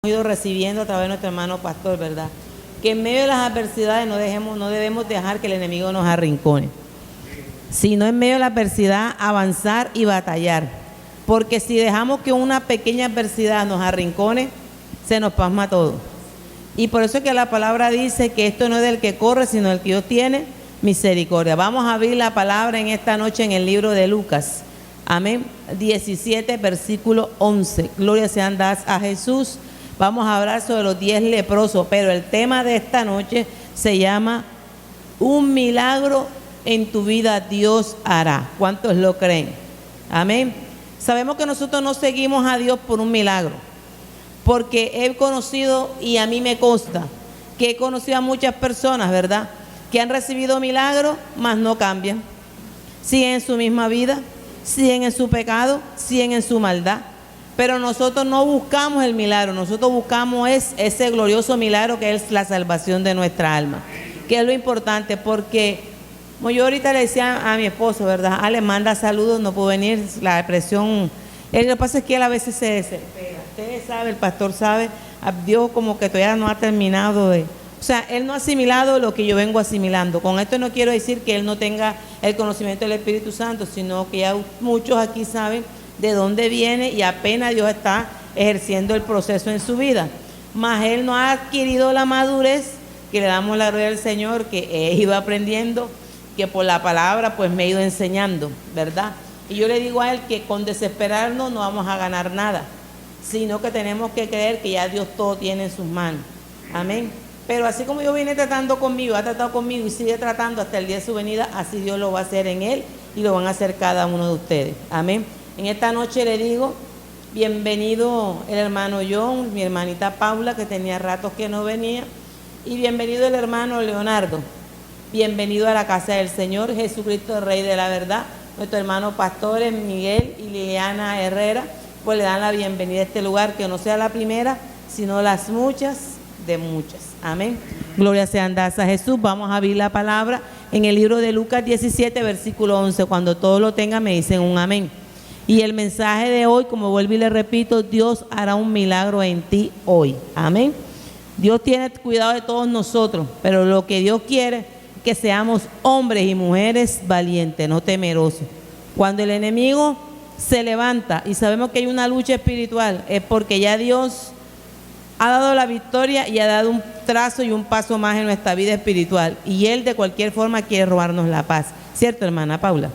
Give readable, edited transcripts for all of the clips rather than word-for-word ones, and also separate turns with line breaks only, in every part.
ido recibiendo a través de nuestro hermano pastor, ¿verdad? Que en medio de las adversidades no debemos dejar que el enemigo nos arrincone, sino en medio de la adversidad avanzar y batallar, porque si dejamos que una pequeña adversidad nos arrincone, se nos pasma todo. Y por eso es que la palabra dice que esto no es del que corre, sino del que Dios tiene misericordia. Vamos a abrir la palabra en esta noche en el libro de Lucas, amén, 17, versículo 11. Gloria sean dadas a Jesús. Vamos a hablar sobre los 10 leprosos, pero el tema de esta noche se llama un milagro en tu vida Dios hará. ¿Cuántos lo creen? Amén. Sabemos que nosotros no seguimos a Dios por un milagro, porque he conocido, y a mí me consta, que he conocido a muchas personas, ¿verdad?, que han recibido milagros, mas no cambian. Siguen en su misma vida, siguen en su pecado, siguen en su maldad. Pero nosotros no buscamos el milagro, nosotros buscamos ese glorioso milagro que es la salvación de nuestra alma, que es lo importante, porque como yo ahorita le decía a mi esposo, ¿verdad? Le manda saludos, no pudo venir, la depresión, lo que pasa es que él a veces se desespera. Ustedes saben, el pastor sabe, Dios como que todavía no ha terminado él no ha asimilado lo que yo vengo asimilando. Con esto no quiero decir que él no tenga el conocimiento del Espíritu Santo, sino que ya muchos aquí saben de dónde viene y apenas Dios está ejerciendo el proceso en su vida. Mas él no ha adquirido la madurez, que le damos la gloria al Señor, que he ido aprendiendo, que por la palabra pues me he ido enseñando, ¿verdad? Y yo le digo a él que con desesperarnos no vamos a ganar nada, sino que tenemos que creer que ya Dios todo tiene en sus manos. Amén. Pero así como yo vine tratando conmigo, ha tratado conmigo y sigue tratando hasta el día de su venida, así Dios lo va a hacer en él y lo van a hacer cada uno de ustedes. Amén. En esta noche le digo, bienvenido el hermano John, mi hermanita Paula, que tenía ratos que no venía, y bienvenido el hermano Leonardo. Bienvenido a la casa del Señor, Jesucristo, el Rey de la verdad. Nuestros hermanos pastores Miguel y Liliana Herrera, pues le dan la bienvenida a este lugar, que no sea la primera, sino las muchas de muchas. Amén. Gloria sean dadas a Jesús. Vamos a abrir la palabra en el libro de Lucas 17, versículo 11. Cuando todos lo tengan me dicen un amén. Y el mensaje de hoy, como vuelvo y le repito, Dios hará un milagro en ti hoy. Amén. Dios tiene cuidado de todos nosotros, pero lo que Dios quiere es que seamos hombres y mujeres valientes, no temerosos. Cuando el enemigo se levanta y sabemos que hay una lucha espiritual, es porque ya Dios ha dado la victoria y ha dado un trazo y un paso más en nuestra vida espiritual. Y Él de cualquier forma quiere robarnos la paz. ¿Cierto, hermana Paula?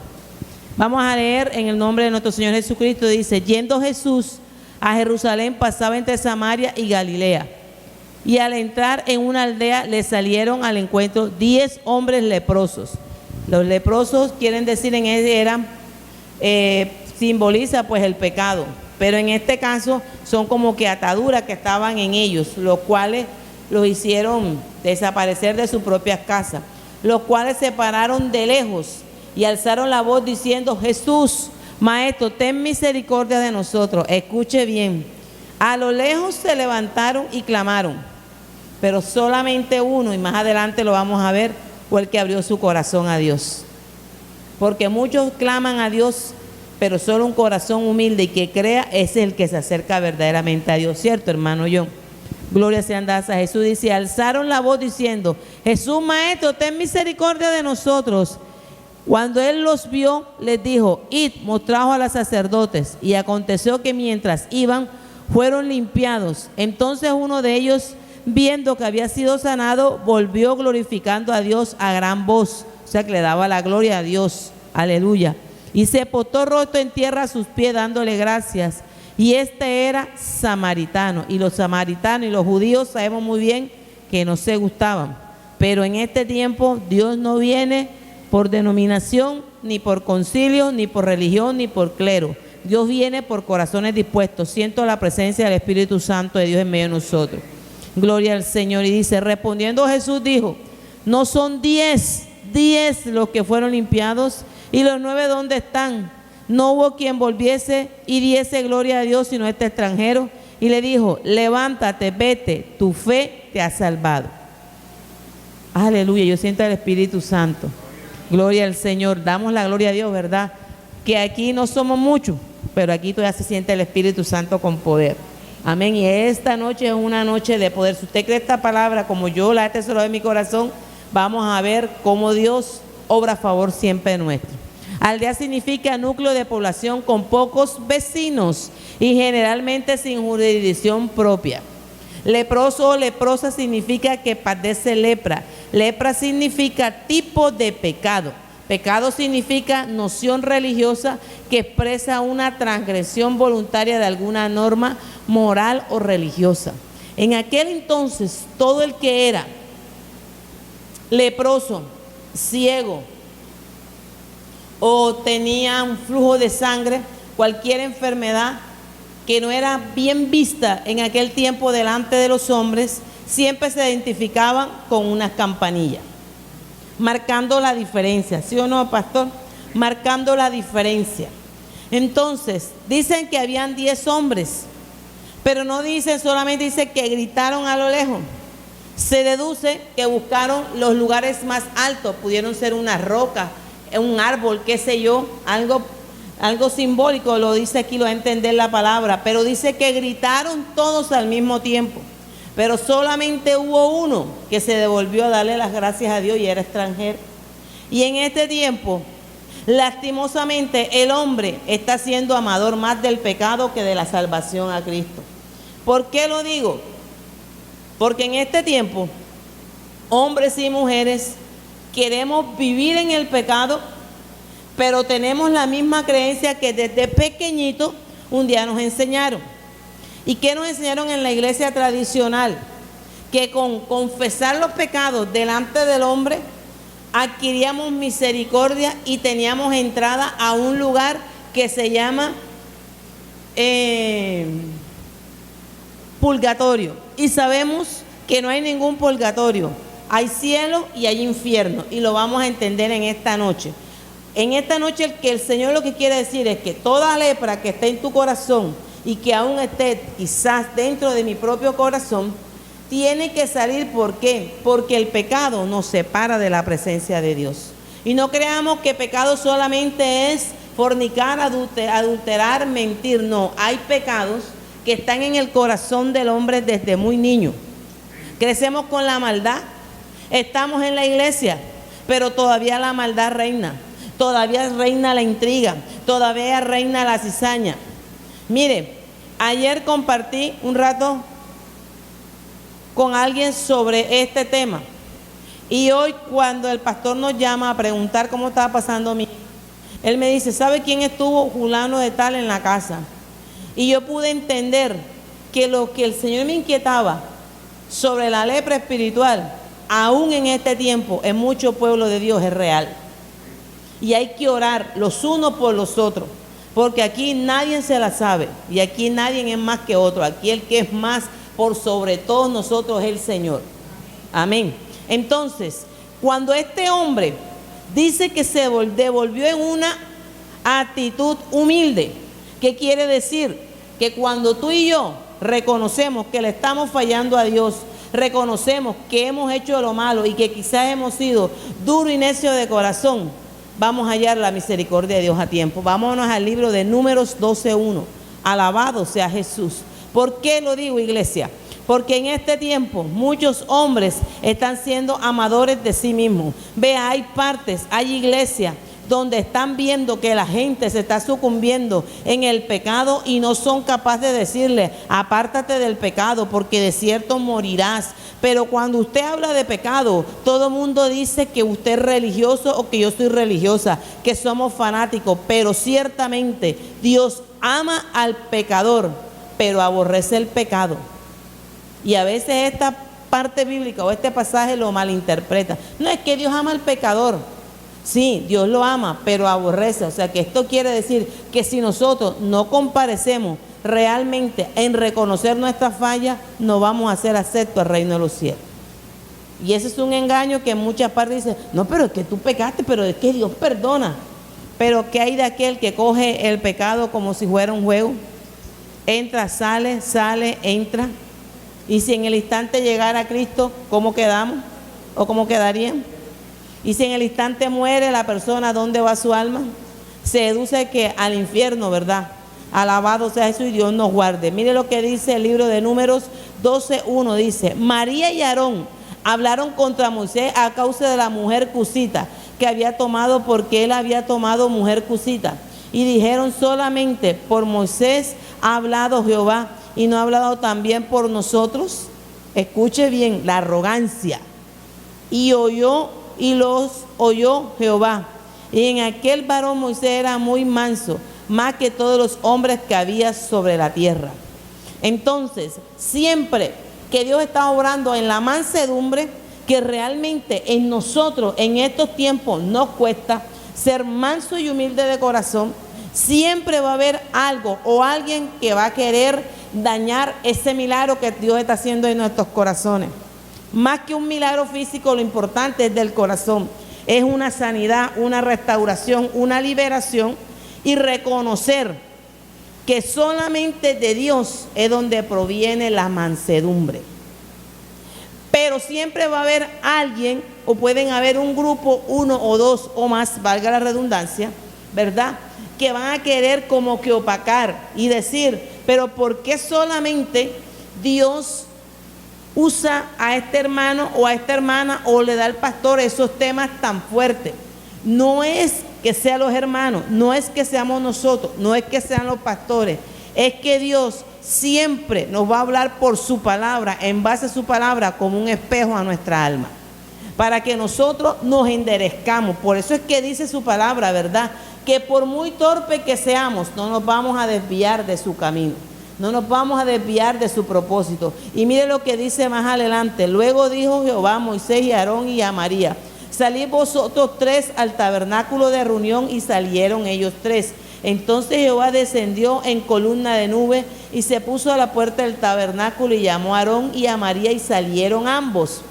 Vamos a leer en el nombre de nuestro Señor Jesucristo. Dice, yendo Jesús a Jerusalén, pasaba entre Samaria y Galilea. Y al entrar en una aldea le salieron al encuentro 10 hombres leprosos. Los leprosos quieren decir en él simboliza pues el pecado. Pero en este caso son como que ataduras que estaban en ellos, los cuales los hicieron desaparecer de sus propias casas, los cuales se pararon de lejos y alzaron la voz diciendo, Jesús, Maestro, ten misericordia de nosotros. Escuche bien, a lo lejos se levantaron y clamaron, pero solamente uno, y más adelante lo vamos a ver, fue el que abrió su corazón a Dios. Porque muchos claman a Dios, pero solo un corazón humilde y que crea es el que se acerca verdaderamente a Dios. ¿Cierto, hermano John? Gloria sean dadas a Jesús. Dice, alzaron la voz diciendo, Jesús, Maestro, ten misericordia de nosotros. Cuando él los vio, les dijo, id, mostraos a los sacerdotes. Y aconteció que mientras iban, fueron limpiados. Entonces uno de ellos, viendo que había sido sanado, volvió glorificando a Dios a gran voz. O sea, que le daba la gloria a Dios. Aleluya. Y se postró rostro en tierra a sus pies dándole gracias. Y este era samaritano. Y los samaritanos y los judíos sabemos muy bien que no se gustaban. Pero en este tiempo Dios no viene por denominación, ni por concilio, ni por religión, ni por clero. Dios viene por corazones dispuestos. Siento la presencia del Espíritu Santo de Dios en medio de nosotros. Gloria al Señor. Y dice, respondiendo Jesús dijo, no son 10 los que fueron limpiados, ¿y los 9 dónde están? No hubo quien volviese y diese gloria a Dios, sino este extranjero. Y le dijo, levántate, vete, tu fe te ha salvado. Aleluya, yo siento al Espíritu Santo. Gloria al Señor, damos la gloria a Dios, ¿verdad? Que aquí no somos muchos, pero aquí todavía se siente el Espíritu Santo con poder. Amén. Y esta noche es una noche de poder. Si usted cree esta palabra como yo la he atesorado en mi corazón, vamos a ver cómo Dios obra a favor siempre nuestro. Aldea significa núcleo de población con pocos vecinos y generalmente sin jurisdicción propia. Leproso o leprosa significa que padece lepra. Lepra significa tipo de pecado. Pecado significa noción religiosa que expresa una transgresión voluntaria de alguna norma moral o religiosa. En aquel entonces, todo el que era leproso, ciego o tenía un flujo de sangre, cualquier enfermedad que no era bien vista en aquel tiempo delante de los hombres, siempre se identificaban con unas campanillas, marcando la diferencia. ¿Sí o no, pastor? Marcando la diferencia. Entonces, dicen que habían 10 hombres, pero no dicen, solamente dice que gritaron a lo lejos. Se deduce que buscaron los lugares más altos, pudieron ser una roca, un árbol, qué sé yo, algo simbólico, lo dice aquí, lo va a entender la palabra, pero dice que gritaron todos al mismo tiempo, pero solamente hubo uno que se devolvió a darle las gracias a Dios y era extranjero. Y en este tiempo, lastimosamente, el hombre está siendo amador más del pecado que de la salvación a Cristo. ¿Por qué lo digo? Porque en este tiempo, hombres y mujeres queremos vivir en el pecado, pero tenemos la misma creencia que desde pequeñito un día nos enseñaron. ¿Y qué nos enseñaron en la iglesia tradicional? Que con confesar los pecados delante del hombre adquiríamos misericordia y teníamos entrada a un lugar que se llama purgatorio. Y sabemos que no hay ningún purgatorio. Hay cielo y hay infierno, y lo vamos a entender en esta noche. En esta noche el Señor lo que quiere decir es que toda lepra que esté en tu corazón y que aún esté quizás dentro de mi propio corazón, tiene que salir. ¿Por qué? Porque el pecado nos separa de la presencia de Dios. Y no creamos que pecado solamente es fornicar, adulterar, mentir. No, hay pecados que están en el corazón del hombre desde muy niño. Crecemos con la maldad. Estamos en la iglesia, pero todavía la maldad reina, todavía reina la intriga, todavía reina la cizaña. Mire, ayer compartí un rato con alguien sobre este tema, y hoy cuando el pastor nos llama a preguntar cómo estaba pasando mi hija, él me dice, ¿sabe quién estuvo fulano de tal en la casa? Y yo pude entender que lo que el Señor me inquietaba sobre la lepra espiritual, aún en este tiempo, en muchos pueblos de Dios es real. Y hay que orar los unos por los otros, porque aquí nadie se la sabe, y aquí nadie es más que otro. Aquí el que es más por sobre todos nosotros es el Señor. Amén. Entonces, cuando este hombre dice que se devolvió en una actitud humilde, ¿qué quiere decir? Que cuando tú y yo reconocemos que le estamos fallando a Dios, reconocemos que hemos hecho lo malo y que quizás hemos sido duros y necios de corazón, vamos a hallar la misericordia de Dios a tiempo. Vámonos al libro de Números 12:1. Alabado sea Jesús. ¿Por qué lo digo, iglesia? Porque en este tiempo muchos hombres están siendo amadores de sí mismos. Vea, hay partes, hay iglesias donde están viendo que la gente se está sucumbiendo en el pecado y no son capaces de decirle, apártate del pecado porque de cierto morirás. Pero cuando usted habla de pecado, todo el mundo dice que usted es religioso o que yo soy religiosa, que somos fanáticos, pero ciertamente Dios ama al pecador, pero aborrece el pecado. Y a veces esta parte bíblica o este pasaje lo malinterpreta. No es que Dios ama al pecador. Sí, Dios lo ama, pero aborrece. O sea que esto quiere decir que si nosotros no comparecemos realmente en reconocer nuestra falla, no vamos a ser aceptos al reino de los cielos. Y ese es un engaño que en muchas partes dicen, no, pero es que tú pecaste, pero es que Dios perdona. Pero ¿qué hay de aquel que coge el pecado como si fuera un juego? Entra, sale, entra. Y si en el instante llegara a Cristo, ¿cómo quedamos? ¿O cómo quedarían? Y si en el instante muere la persona, ¿dónde va su alma? Se deduce que al infierno, ¿verdad? Alabado sea Jesús y Dios nos guarde. Mire lo que dice el libro de Números 12:1. Dice: María y Aarón hablaron contra Moisés a causa de la mujer cusita que había tomado, porque él había tomado mujer cusita. Y dijeron: solamente por Moisés ha hablado Jehová, y no ha hablado también por nosotros. Escuche bien la arrogancia. Y los oyó Jehová. Y en aquel varón Moisés era muy manso, más que todos los hombres que había sobre la tierra. Entonces, siempre que Dios está obrando en la mansedumbre, que realmente en nosotros, en estos tiempos, nos cuesta ser manso y humilde de corazón, siempre va a haber algo o alguien que va a querer dañar ese milagro que Dios está haciendo en nuestros corazones. Más que un milagro físico, lo importante es del corazón. Es una sanidad, una restauración, una liberación, y reconocer que solamente de Dios es donde proviene la mansedumbre. Pero siempre va a haber alguien, o pueden haber un grupo, uno o dos o más, valga la redundancia, ¿verdad?, que van a querer como que opacar y decir: pero ¿por qué solamente Dios usa a este hermano o a esta hermana, o le da al pastor esos temas tan fuertes? No es que sean los hermanos, no es que seamos nosotros, no es que sean los pastores, es que Dios siempre nos va a hablar por su palabra, en base a su palabra, como un espejo a nuestra alma, para que nosotros nos enderezcamos. Por eso es que dice su palabra, ¿verdad?, que por muy torpe que seamos, no nos vamos a desviar de su camino, no nos vamos a desviar de su propósito. Y mire lo que dice más adelante: luego dijo Jehová a Moisés y a Aarón y a María: salid vosotros tres al tabernáculo de reunión. Y salieron ellos tres. Entonces Jehová descendió en columna de nube y se puso a la puerta del tabernáculo, y llamó a Aarón y a María, y salieron ambos.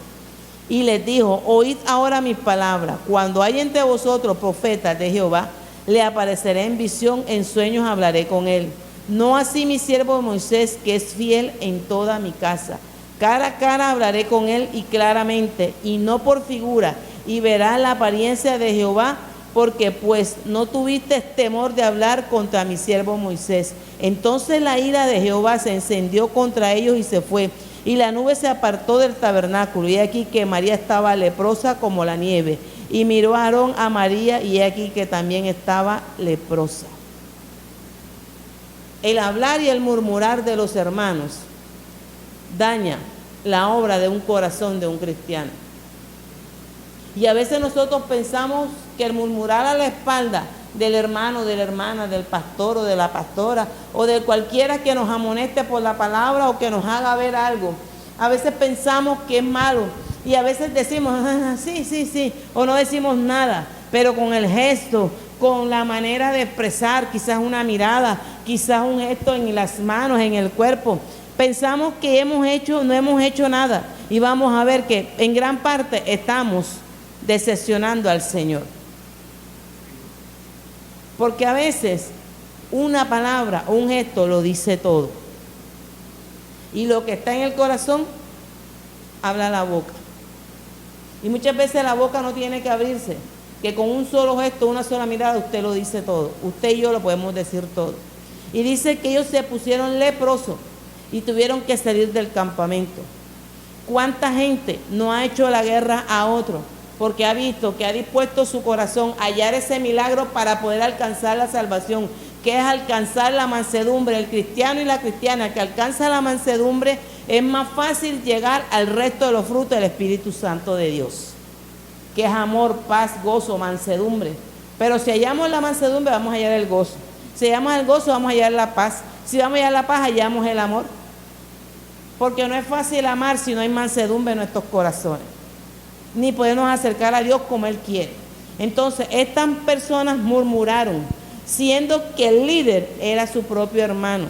Y les dijo: oíd ahora mis palabras. Cuando hay entre vosotros profetas de Jehová, le apareceré en visión, en sueños hablaré con él. No así mi siervo Moisés, que es fiel en toda mi casa. Cara a cara hablaré con él, y claramente, y no por figura, y verás la apariencia de Jehová, porque pues no tuviste temor de hablar contra mi siervo Moisés. Entonces la ira de Jehová se encendió contra ellos y se fue, y la nube se apartó del tabernáculo, y aquí que María estaba leprosa como la nieve. Y miró a Aarón a María, y aquí que también estaba leprosa. El hablar y el murmurar de los hermanos daña la obra de un corazón de un cristiano. Y a veces nosotros pensamos que el murmurar a la espalda del hermano, de la hermana, del pastor o de la pastora, o de cualquiera que nos amoneste por la palabra o que nos haga ver algo, a veces pensamos que es malo, y a veces decimos: sí, sí, sí, o no decimos nada, pero con el gesto, con la manera de expresar, quizás una mirada, quizás un gesto en las manos, en el cuerpo, pensamos que no hemos hecho nada, y vamos a ver que en gran parte estamos decepcionando al Señor. Porque a veces una palabra o un gesto lo dice todo, y lo que está en el corazón habla la boca. Y muchas veces la boca no tiene que abrirse, que con un solo gesto, una sola mirada, usted lo dice todo. Usted y yo lo podemos decir todo. Y dice que ellos se pusieron leprosos y tuvieron que salir del campamento. ¿Cuánta gente no ha hecho la guerra a otro? Porque ha visto que ha dispuesto su corazón a hallar ese milagro para poder alcanzar la salvación, que es alcanzar la mansedumbre. El cristiano y la cristiana que alcanza la mansedumbre, es más fácil llegar al resto de los frutos del Espíritu Santo de Dios, que es amor, paz, gozo, mansedumbre. Pero si hallamos la mansedumbre, vamos a hallar el gozo. Si hallamos el gozo, vamos a hallar la paz. Si vamos a hallar la paz, hallamos el amor. Porque no es fácil amar si no hay mansedumbre en nuestros corazones, ni podernos acercar a Dios como Él quiere. Entonces, estas personas murmuraron, siendo que el líder era su propio hermano.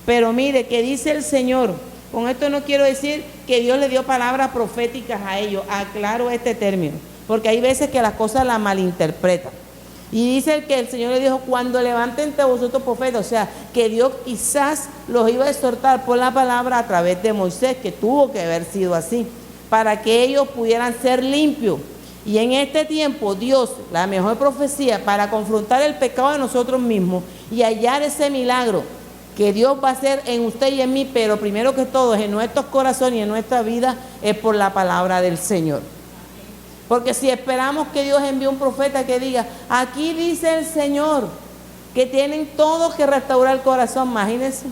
Pero mire, que dice el Señor, con esto no quiero decir que Dios le dio palabras proféticas a ellos, aclaro este término, porque hay veces que las cosas las malinterpretan. Y dice que el Señor le dijo: cuando levanten entre vosotros profetas, o sea, que Dios quizás los iba a exhortar por la palabra a través de Moisés, que tuvo que haber sido así, para que ellos pudieran ser limpios Y en este tiempo Dios, la mejor profecía para confrontar el pecado de nosotros mismos y hallar ese milagro que Dios va a hacer en usted y en mí, pero primero que todo en nuestros corazones y en nuestra vida, es por la palabra del Señor. Porque si esperamos que Dios envíe un profeta que diga, aquí dice el Señor, que tienen todos que restaurar el corazón, imagínense.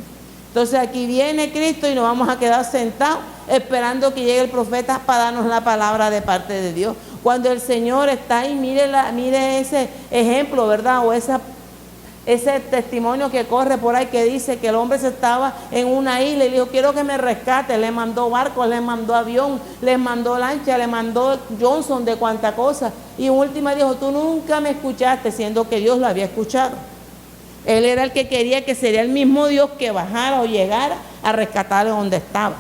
Entonces aquí viene Cristo y nos vamos a quedar sentados esperando que llegue el profeta para darnos la palabra de parte de Dios. Cuando el Señor está ahí, mire ese ejemplo, ¿verdad? O ese testimonio que corre por ahí que dice que el hombre se estaba en una isla y le dijo, quiero que me rescate. Le mandó barcos, le mandó avión, le mandó lancha, le mandó Johnson, de cuánta cosa. Y en última dijo, tú nunca me escuchaste, siendo que Dios lo había escuchado. Él era el que quería que sería el mismo Dios que bajara o llegara a rescatarle donde estaba.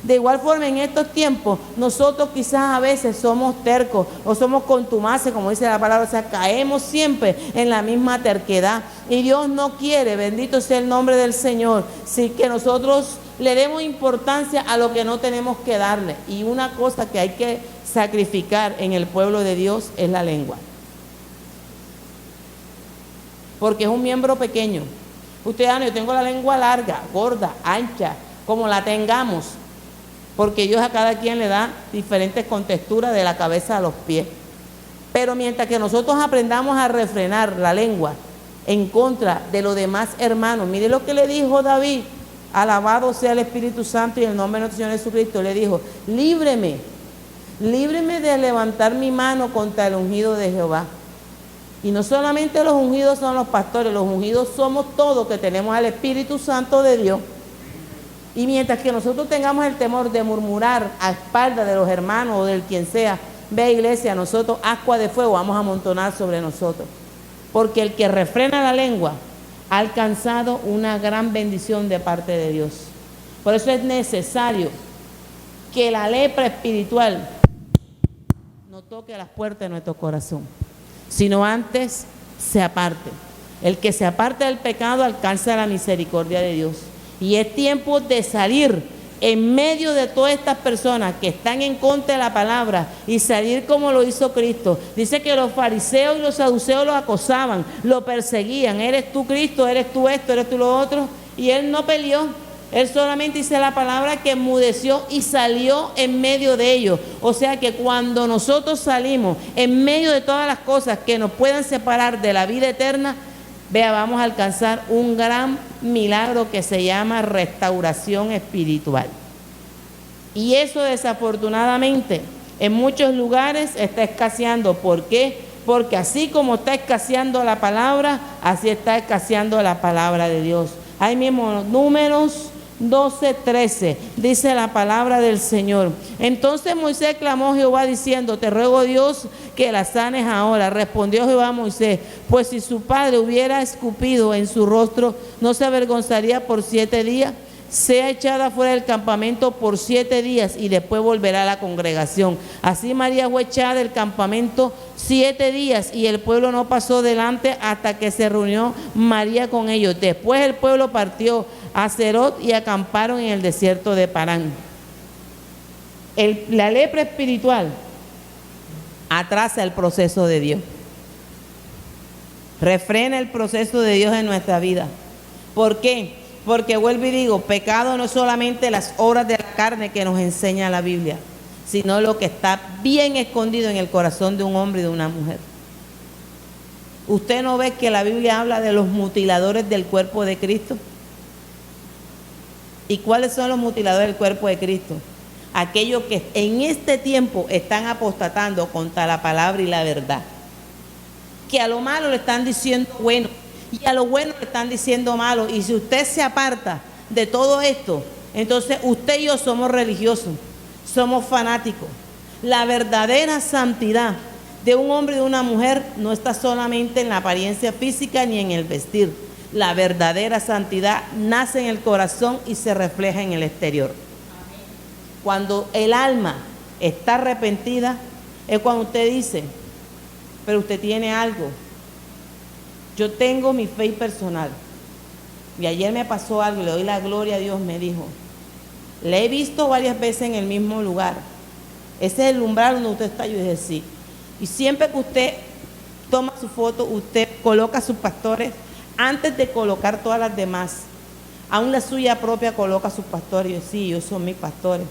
De igual forma, en estos tiempos, nosotros quizás a veces somos tercos o somos contumaces, como dice la palabra, o sea, caemos siempre en la misma terquedad. Y Dios no quiere, bendito sea el nombre del Señor, sí, que nosotros le demos importancia a lo que no tenemos que darle. Y una cosa que hay que sacrificar en el pueblo de Dios es la lengua. Porque es un miembro pequeño. Ustedes, yo tengo la lengua larga, gorda, ancha, como la tengamos. Porque Dios a cada quien le da diferentes contexturas de la cabeza a los pies. Pero mientras que nosotros aprendamos a refrenar la lengua en contra de los demás hermanos, mire lo que le dijo David, alabado sea el Espíritu Santo y el nombre de nuestro Señor Jesucristo, le dijo, líbreme de levantar mi mano contra el ungido de Jehová. Y no solamente los ungidos son los pastores, los ungidos somos todos que tenemos al Espíritu Santo de Dios. Y mientras que nosotros tengamos el temor de murmurar a espaldas de los hermanos o del quien sea, ve iglesia, nosotros ascua de fuego vamos a amontonar sobre nosotros. Porque el que refrena la lengua ha alcanzado una gran bendición de parte de Dios. Por eso es necesario que la lepra espiritual no toque las puertas de nuestro corazón, sino antes se aparte. El que se aparte del pecado alcanza la misericordia de Dios. Y es tiempo de salir en medio de todas estas personas que están en contra de la palabra y salir como lo hizo Cristo. Dice que los fariseos y los saduceos los acosaban, lo perseguían. ¿Eres tú Cristo? ¿Eres tú esto? ¿Eres tú lo otro? Y él no peleó. Él solamente dice la palabra que enmudeció y salió en medio de ellos. O sea que cuando nosotros salimos en medio de todas las cosas que nos puedan separar de la vida eterna, vea, vamos a alcanzar un gran milagro que se llama restauración espiritual. Y eso desafortunadamente en muchos lugares está escaseando. ¿Por qué? Porque así como está escaseando la palabra, así está escaseando la palabra de Dios. Ahí mismo, Números 12:13, dice la palabra del Señor. Entonces Moisés clamó a Jehová diciendo, te ruego Dios que la sanes ahora. Respondió Jehová a Moisés, pues si su padre hubiera escupido en su rostro, ¿no se avergonzaría por 7 días? Sea echada fuera del campamento por 7 días y después volverá a la congregación. Así María fue echada del campamento 7 días y el pueblo no pasó delante hasta que se reunió María con ellos. Después el pueblo partió a Serot y acamparon en el desierto de Parán. La lepra espiritual atrasa el proceso de Dios. Refrena el proceso de Dios en nuestra vida. ¿Por qué? Porque vuelvo y digo, pecado no es solamente las obras de la carne que nos enseña la Biblia, sino lo que está bien escondido en el corazón de un hombre y de una mujer. ¿Usted no ve que la Biblia habla de los mutiladores del cuerpo de Cristo? ¿Y cuáles son los mutiladores del cuerpo de Cristo? Aquellos que en este tiempo están apostatando contra la palabra y la verdad. Que a lo malo le están diciendo bueno y a lo bueno le están diciendo malo. Y si usted se aparta de todo esto, entonces usted y yo somos religiosos, somos fanáticos. La verdadera santidad de un hombre y de una mujer no está solamente en la apariencia física ni en el vestir. La verdadera santidad nace en el corazón y se refleja en el exterior. Cuando el alma está arrepentida, es cuando usted dice, pero usted tiene algo. Yo tengo mi fe personal. Y ayer me pasó algo y le doy la gloria a Dios, me dijo. Le he visto varias veces en el mismo lugar. Ese es el umbral donde usted está. Yo dije, sí. Y siempre que usted toma su foto, usted coloca a sus pastores antes de colocar todas las demás. Aún la suya propia coloca a sus pastores. Y yo, sí, ellos son mis pastores.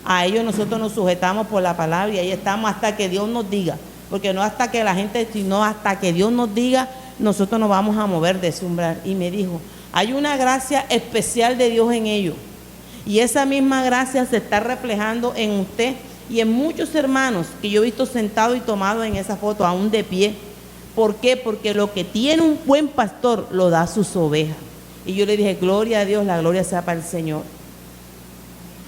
A ellos nosotros nos sujetamos por la palabra y ahí estamos hasta que Dios nos diga. Porque no hasta que la gente, sino hasta que Dios nos diga, nosotros nos vamos a mover de ese umbral. Y me dijo, hay una gracia especial de Dios en ellos. Y esa misma gracia se está reflejando en usted y en muchos hermanos que yo he visto sentados y tomados en esa foto, aún de pie. ¿Por qué? Porque lo que tiene un buen pastor lo da a sus ovejas. Y yo le dije, gloria a Dios, la gloria sea para el Señor.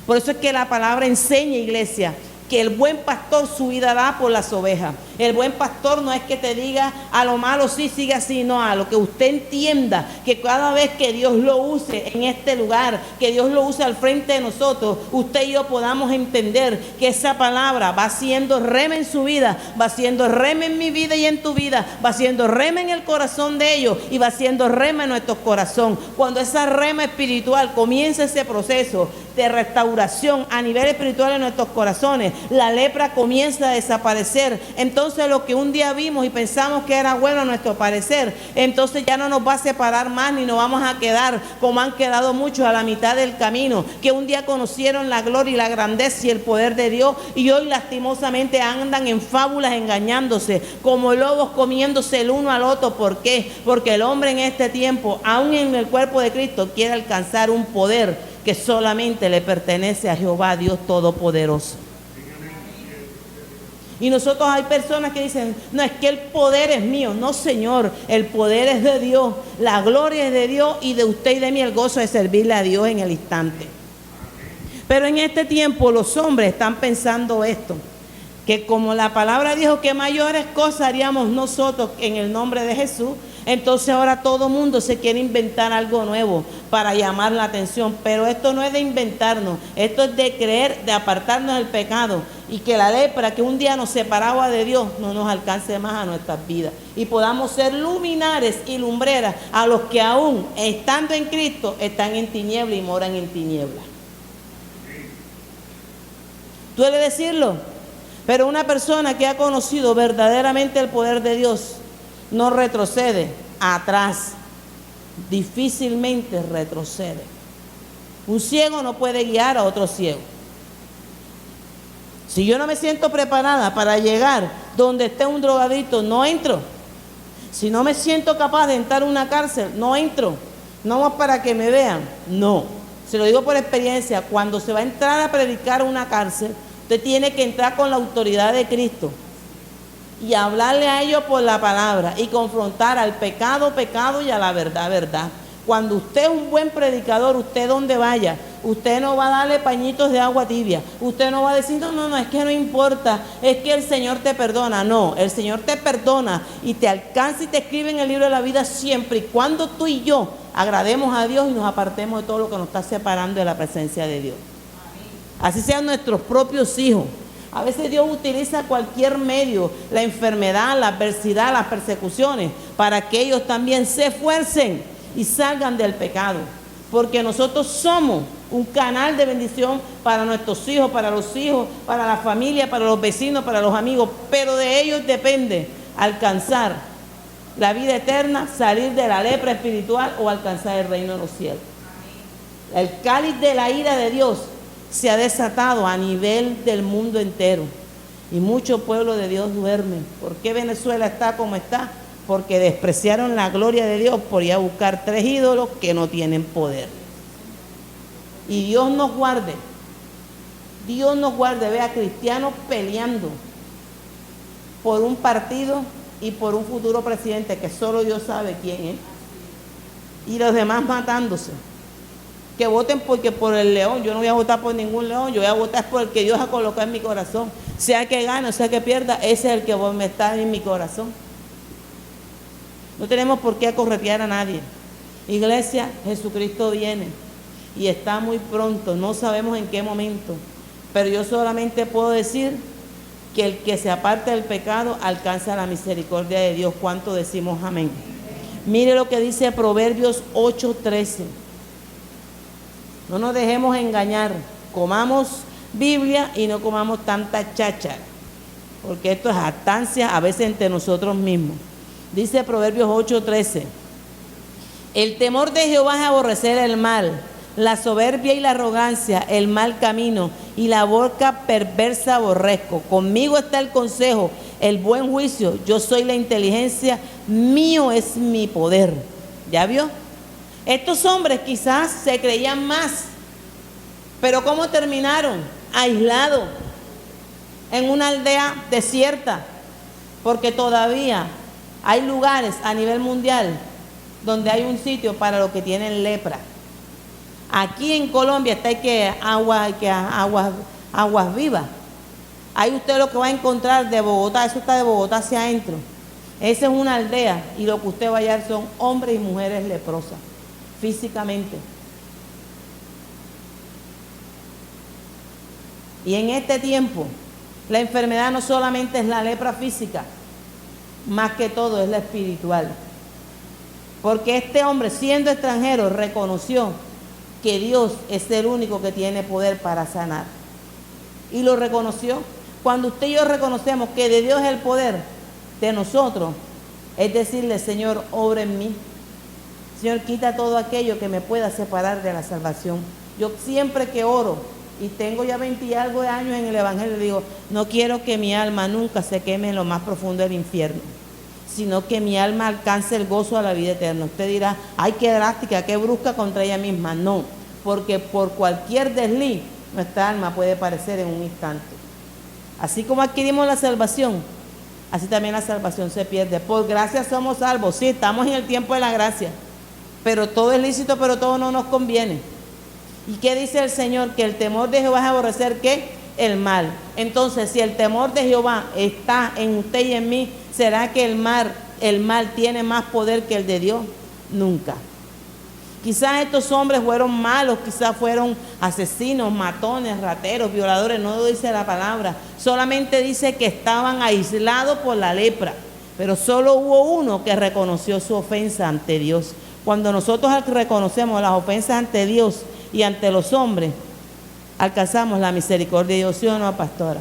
Por eso es que la palabra enseña, iglesia, que el buen pastor su vida da por las ovejas. El buen pastor no es que te diga a lo malo sí, sigue así, no, a lo que usted entienda, que cada vez que Dios lo use en este lugar, que Dios lo use al frente de nosotros, usted y yo podamos entender que esa palabra va siendo rema en su vida, va siendo rema en mi vida y en tu vida, va siendo rema en el corazón de ellos y va siendo rema en nuestro corazón. Cuando esa rema espiritual comienza ese proceso de restauración a nivel espiritual en nuestros corazones, la lepra comienza a desaparecer. Entonces lo que un día vimos y pensamos que era bueno a nuestro parecer, entonces ya no nos va a separar más ni nos vamos a quedar como han quedado muchos a la mitad del camino, que un día conocieron la gloria y la grandeza y el poder de Dios y hoy lastimosamente andan en fábulas engañándose como lobos comiéndose el uno al otro. ¿Por qué? Porque el hombre en este tiempo, aún en el cuerpo de Cristo, quiere alcanzar un poder que solamente le pertenece a Jehová Dios Todopoderoso. Y nosotros hay personas que dicen, no, es que el poder es mío. No, Señor, el poder es de Dios, la gloria es de Dios y de usted y de mí el gozo de servirle a Dios en el instante. Pero en este tiempo los hombres están pensando esto, que como la palabra dijo que mayores cosas haríamos nosotros en el nombre de Jesús, entonces ahora todo mundo se quiere inventar algo nuevo para llamar la atención. Pero esto no es de inventarnos, esto es de creer, de apartarnos del pecado y que la lepra que un día nos separaba de Dios no nos alcance más a nuestras vidas y podamos ser luminares y lumbreras a los que aún estando en Cristo están en tiniebla y moran en tiniebla. Duele decirlo, pero una persona que ha conocido verdaderamente el poder de Dios no retrocede atrás, difícilmente retrocede. Un ciego no puede guiar a otro ciego. Si yo no me siento preparada para llegar donde esté un drogadicto, no entro. Si no me siento capaz de entrar a una cárcel, no entro. No más para que me vean, no. Se lo digo por experiencia, cuando se va a entrar a predicar a una cárcel, usted tiene que entrar con la autoridad de Cristo y hablarle a ellos por la palabra y confrontar al pecado, pecado y a la verdad, verdad. Cuando usted es un buen predicador, usted donde vaya, usted no va a darle pañitos de agua tibia, usted no va a decir, no, es que no importa, es que el Señor te perdona. No, el Señor te perdona y te alcanza y te escribe en el libro de la vida siempre y cuando tú y yo agrademos a Dios y nos apartemos de todo lo que nos está separando de la presencia de Dios. Así sean nuestros propios hijos. A veces Dios utiliza cualquier medio, la enfermedad, la adversidad, las persecuciones, para que ellos también se esfuercen y salgan del pecado. Porque nosotros somos un canal de bendición para nuestros hijos, para los hijos, para la familia, para los vecinos, para los amigos. Pero de ellos depende alcanzar la vida eterna, salir de la lepra espiritual o alcanzar el reino de los cielos. El cáliz de la ira de Dios se ha desatado a nivel del mundo entero y mucho pueblo de Dios duerme. ¿Por qué Venezuela está como está? Porque despreciaron la gloria de Dios por ir a buscar 3 ídolos que no tienen poder. Y Dios nos guarde, vea cristianos peleando por un partido y por un futuro presidente que solo Dios sabe quién es, y los demás matándose. Que voten porque por el león. Yo no voy a votar por ningún león, yo voy a votar por el que Dios ha colocado en mi corazón. Sea que gane o sea que pierda, ese es el que me está en mi corazón. No tenemos por qué corretear a nadie. Iglesia, Jesucristo viene y está muy pronto, no sabemos en qué momento, pero yo solamente puedo decir que el que se aparte del pecado alcanza la misericordia de Dios. ¿Cuánto decimos amén? Mire lo que dice Proverbios 8:13. No nos dejemos engañar, comamos Biblia y no comamos tanta cháchara, porque esto es jactancia a veces entre nosotros mismos. Dice Proverbios 8:13, el temor de Jehová es aborrecer el mal, la soberbia y la arrogancia, el mal camino y la boca perversa aborrezco. Conmigo está el consejo, el buen juicio, yo soy la inteligencia, mío es mi poder. ¿Ya vio? Estos hombres quizás se creían más, pero ¿cómo terminaron? Aislados en una aldea desierta, porque todavía hay lugares a nivel mundial donde hay un sitio para los que tienen lepra. Aquí en Colombia está aguas vivas. Ahí usted lo que va a encontrar de Bogotá, eso está de Bogotá hacia adentro. Esa es una aldea y lo que usted va a hallar son hombres y mujeres leprosas, físicamente. Y en este tiempo, la enfermedad no solamente es la lepra física, más que todo es la espiritual. Porque este hombre, siendo extranjero, reconoció que Dios es el único que tiene poder para sanar. Y lo reconoció. Cuando usted y yo reconocemos que de Dios es el poder, de nosotros es decirle: Señor, obra en mí. Señor, quita todo aquello que me pueda separar de la salvación. Yo siempre que oro, y tengo ya 20 y algo de años en el Evangelio, digo: no quiero que mi alma nunca se queme en lo más profundo del infierno, sino que mi alma alcance el gozo a la vida eterna. Usted dirá: ay, qué drástica, qué brusca contra ella misma. No, porque por cualquier desliz nuestra alma puede perecer en un instante. Así como adquirimos la salvación, así también la salvación se pierde. Por gracia somos salvos. Sí, estamos en el tiempo de la gracia, pero todo es lícito, pero todo no nos conviene. ¿Y qué dice el Señor? Que el temor de Jehová es aborrecer, ¿qué? El mal. Entonces, si el temor de Jehová está en usted y en mí, ¿será que el mal tiene más poder que el de Dios? Nunca. Quizás estos hombres fueron malos, quizás fueron asesinos, matones, rateros, violadores, no lo dice la palabra. Solamente dice que estaban aislados por la lepra. Pero solo hubo uno que reconoció su ofensa ante Dios. Cuando nosotros reconocemos las ofensas ante Dios y ante los hombres, alcanzamos la misericordia de Dios. ¿Sí o no, pastora?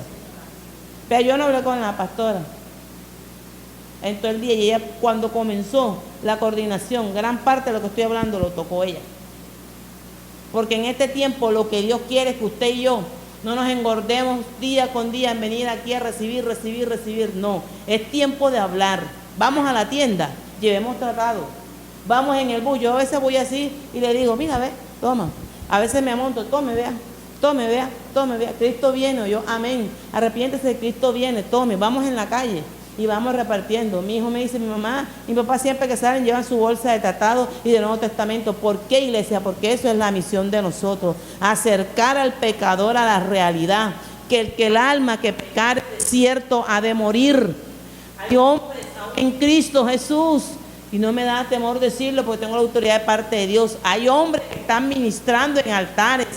Pero yo no hablé con la pastora en todo el día, y ella, cuando comenzó la coordinación, gran parte de lo que estoy hablando lo tocó ella. Porque en este tiempo lo que Dios quiere es que usted y yo no nos engordemos día con día en venir aquí a recibir. No, es tiempo de hablar. Vamos a la tienda, llevemos tratado. Vamos en el bus, yo a veces voy así y le digo: mira, ve, toma. A veces me amonto: tome, vea, Cristo viene. O yo: amén, arrepiéntese, Cristo viene, tome. Vamos en la calle y vamos repartiendo. Mi hijo me dice: mi mamá, mi papá siempre que salen llevan su bolsa de tratado y de Nuevo Testamento. ¿Por qué, iglesia? Porque eso es la misión de nosotros, acercar al pecador a la realidad, que el alma que pecar cierto ha de morir. Hay hombres en Cristo Jesús, y no me da temor decirlo porque tengo la autoridad de parte de Dios. Hay hombres que están ministrando en altares,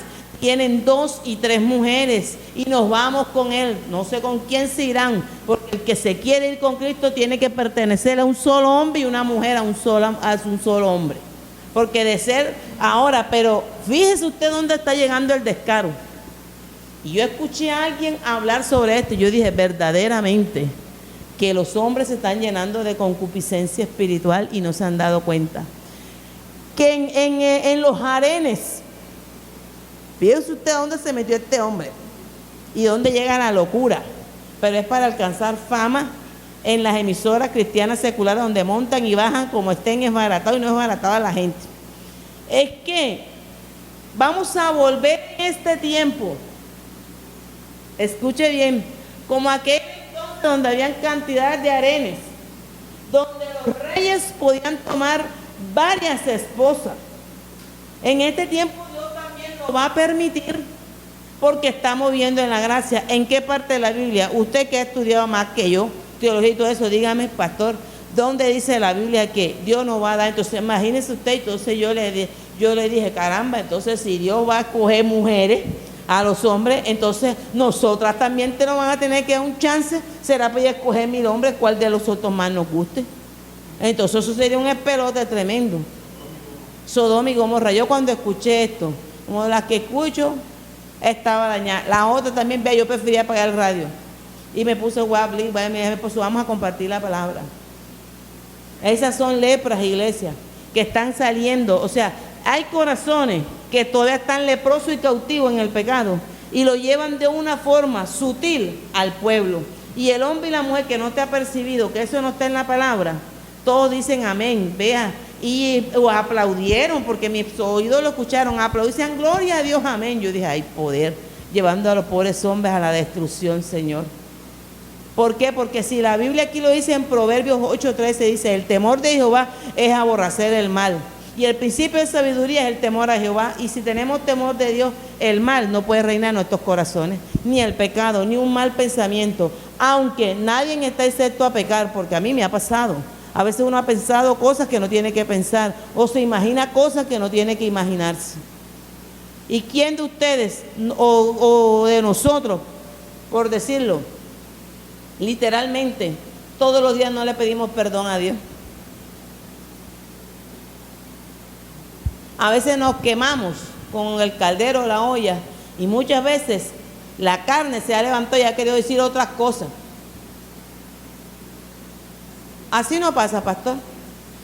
tienen 2 y 3 mujeres, y nos vamos con él. No sé con quién se irán, porque el que se quiere ir con Cristo tiene que pertenecer a un solo hombre y una mujer a un solo hombre. Porque de ser ahora, pero fíjese usted dónde está llegando el descaro. Y yo escuché a alguien hablar sobre esto y yo dije: verdaderamente que los hombres se están llenando de concupiscencia espiritual y no se han dado cuenta. Que en los harenes, fíjese usted dónde se metió este hombre y dónde llega la locura, pero es para alcanzar fama en las emisoras cristianas seculares, donde montan y bajan como estén esbaratados, y no esbaratado a la gente. Es que vamos a volver en este tiempo, escuche bien, como aquel entonces donde habían cantidades de harenes, donde los reyes podían tomar varias esposas. En este tiempo Dios también lo va a permitir, porque estamos viendo en la gracia. ¿En qué parte de la Biblia? Usted que ha estudiado más que yo, teología y todo eso, dígame, pastor, ¿dónde dice la Biblia que Dios nos va a dar? Entonces imagínese usted. Entonces yo le dije: caramba, entonces si Dios va a escoger mujeres a los hombres, entonces nosotras también te nos van a tener que dar un chance. Será para escoger 1000 hombres, cuál de los otros más nos guste. Entonces eso sería un espelote tremendo. Sodoma y Gomorra. Yo cuando escuché esto, como las que escucho, estaba dañada. La otra también, vea, yo prefería apagar el radio. Y me puse guabli, pues vamos a compartir la palabra. Esas son lepras, iglesia, que están saliendo. O sea, hay corazones que todavía están leprosos y cautivos en el pecado y lo llevan de una forma sutil al pueblo. Y el hombre y la mujer que no te ha percibido que eso no está en la palabra, todos dicen amén, vea, o aplaudieron porque mis oídos lo escucharon, aplaudían, gloria a Dios, amén. Yo dije, hay poder, llevando a los pobres hombres a la destrucción, Señor. ¿Por qué? Porque si la Biblia aquí lo dice en Proverbios 8:13, dice, el temor de Jehová es aborrecer el mal. Y el principio de sabiduría es el temor a Jehová. Y si tenemos temor de Dios, el mal no puede reinar en nuestros corazones, ni el pecado, ni un mal pensamiento. Aunque nadie está excepto a pecar, porque a mí me ha pasado. A veces uno ha pensado cosas que no tiene que pensar, o se imagina cosas que no tiene que imaginarse. ¿Y quién de ustedes, o de nosotros, por decirlo, literalmente, todos los días no le pedimos perdón a Dios? A veces nos quemamos con el caldero o la olla y muchas veces la carne se ha levantado y ha querido decir otras cosas. Así no pasa, pastor.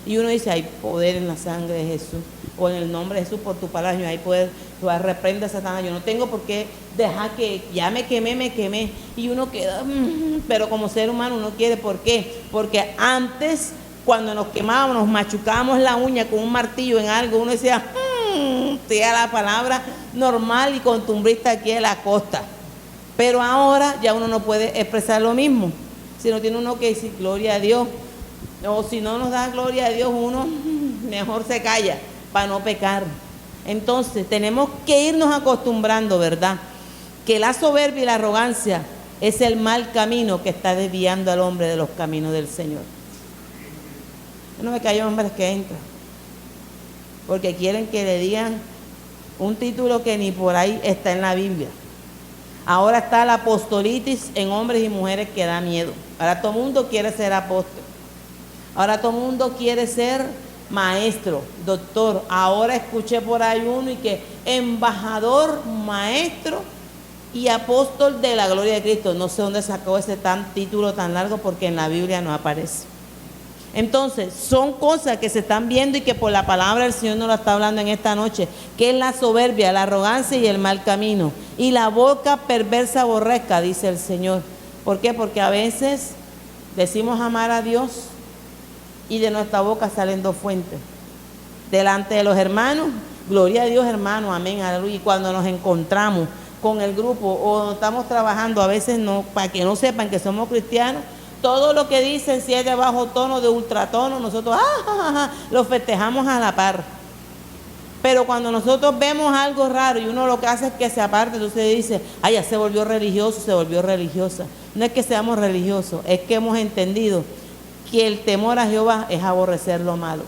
Y uno dice, hay poder en la sangre de Jesús, o en el nombre de Jesús por tu palabra, hay poder, tú reprende a Satanás. Yo no tengo por qué dejar que ya me quemé. Y uno queda, pero como ser humano uno quiere, ¿por qué? Porque antes, cuando nos quemábamos, nos machucábamos la uña con un martillo en algo, uno decía, sea la palabra normal y costumbrista aquí en la costa. Pero ahora ya uno no puede expresar lo mismo, sino tiene uno que decir gloria a Dios. O si no nos da gloria a Dios, uno mejor se calla para no pecar. Entonces tenemos que irnos acostumbrando, ¿verdad? Que la soberbia y la arrogancia es el mal camino que está desviando al hombre de los caminos del Señor. Yo no me callo, hombres que entran, porque quieren que le digan un título que ni por ahí está en la Biblia. Ahora está la apostolitis en hombres y mujeres que da miedo. Ahora todo el mundo quiere ser apóstol. Ahora todo el mundo quiere ser maestro, doctor. Ahora escuché por ahí uno y que embajador, maestro y apóstol de la gloria de Cristo. No sé dónde sacó ese título tan largo porque en la Biblia no aparece. Entonces, son cosas que se están viendo y que por la palabra del Señor nos lo está hablando en esta noche, que es la soberbia, la arrogancia y el mal camino. Y la boca perversa aborrezca, dice el Señor. ¿Por qué? Porque a veces decimos amar a Dios y de nuestra boca salen dos fuentes. Delante de los hermanos, gloria a Dios, hermano, amén, aleluya. Y cuando nos encontramos con el grupo o estamos trabajando, a veces no, para que no sepan que somos cristianos, todo lo que dicen, si es de bajo tono, de ultratono, nosotros lo festejamos a la par. Pero cuando nosotros vemos algo raro y uno lo que hace es que se aparte, entonces dice, ay, ya se volvió religioso, se volvió religiosa. No es que seamos religiosos, es que hemos entendido que el temor a Jehová es aborrecer lo malo.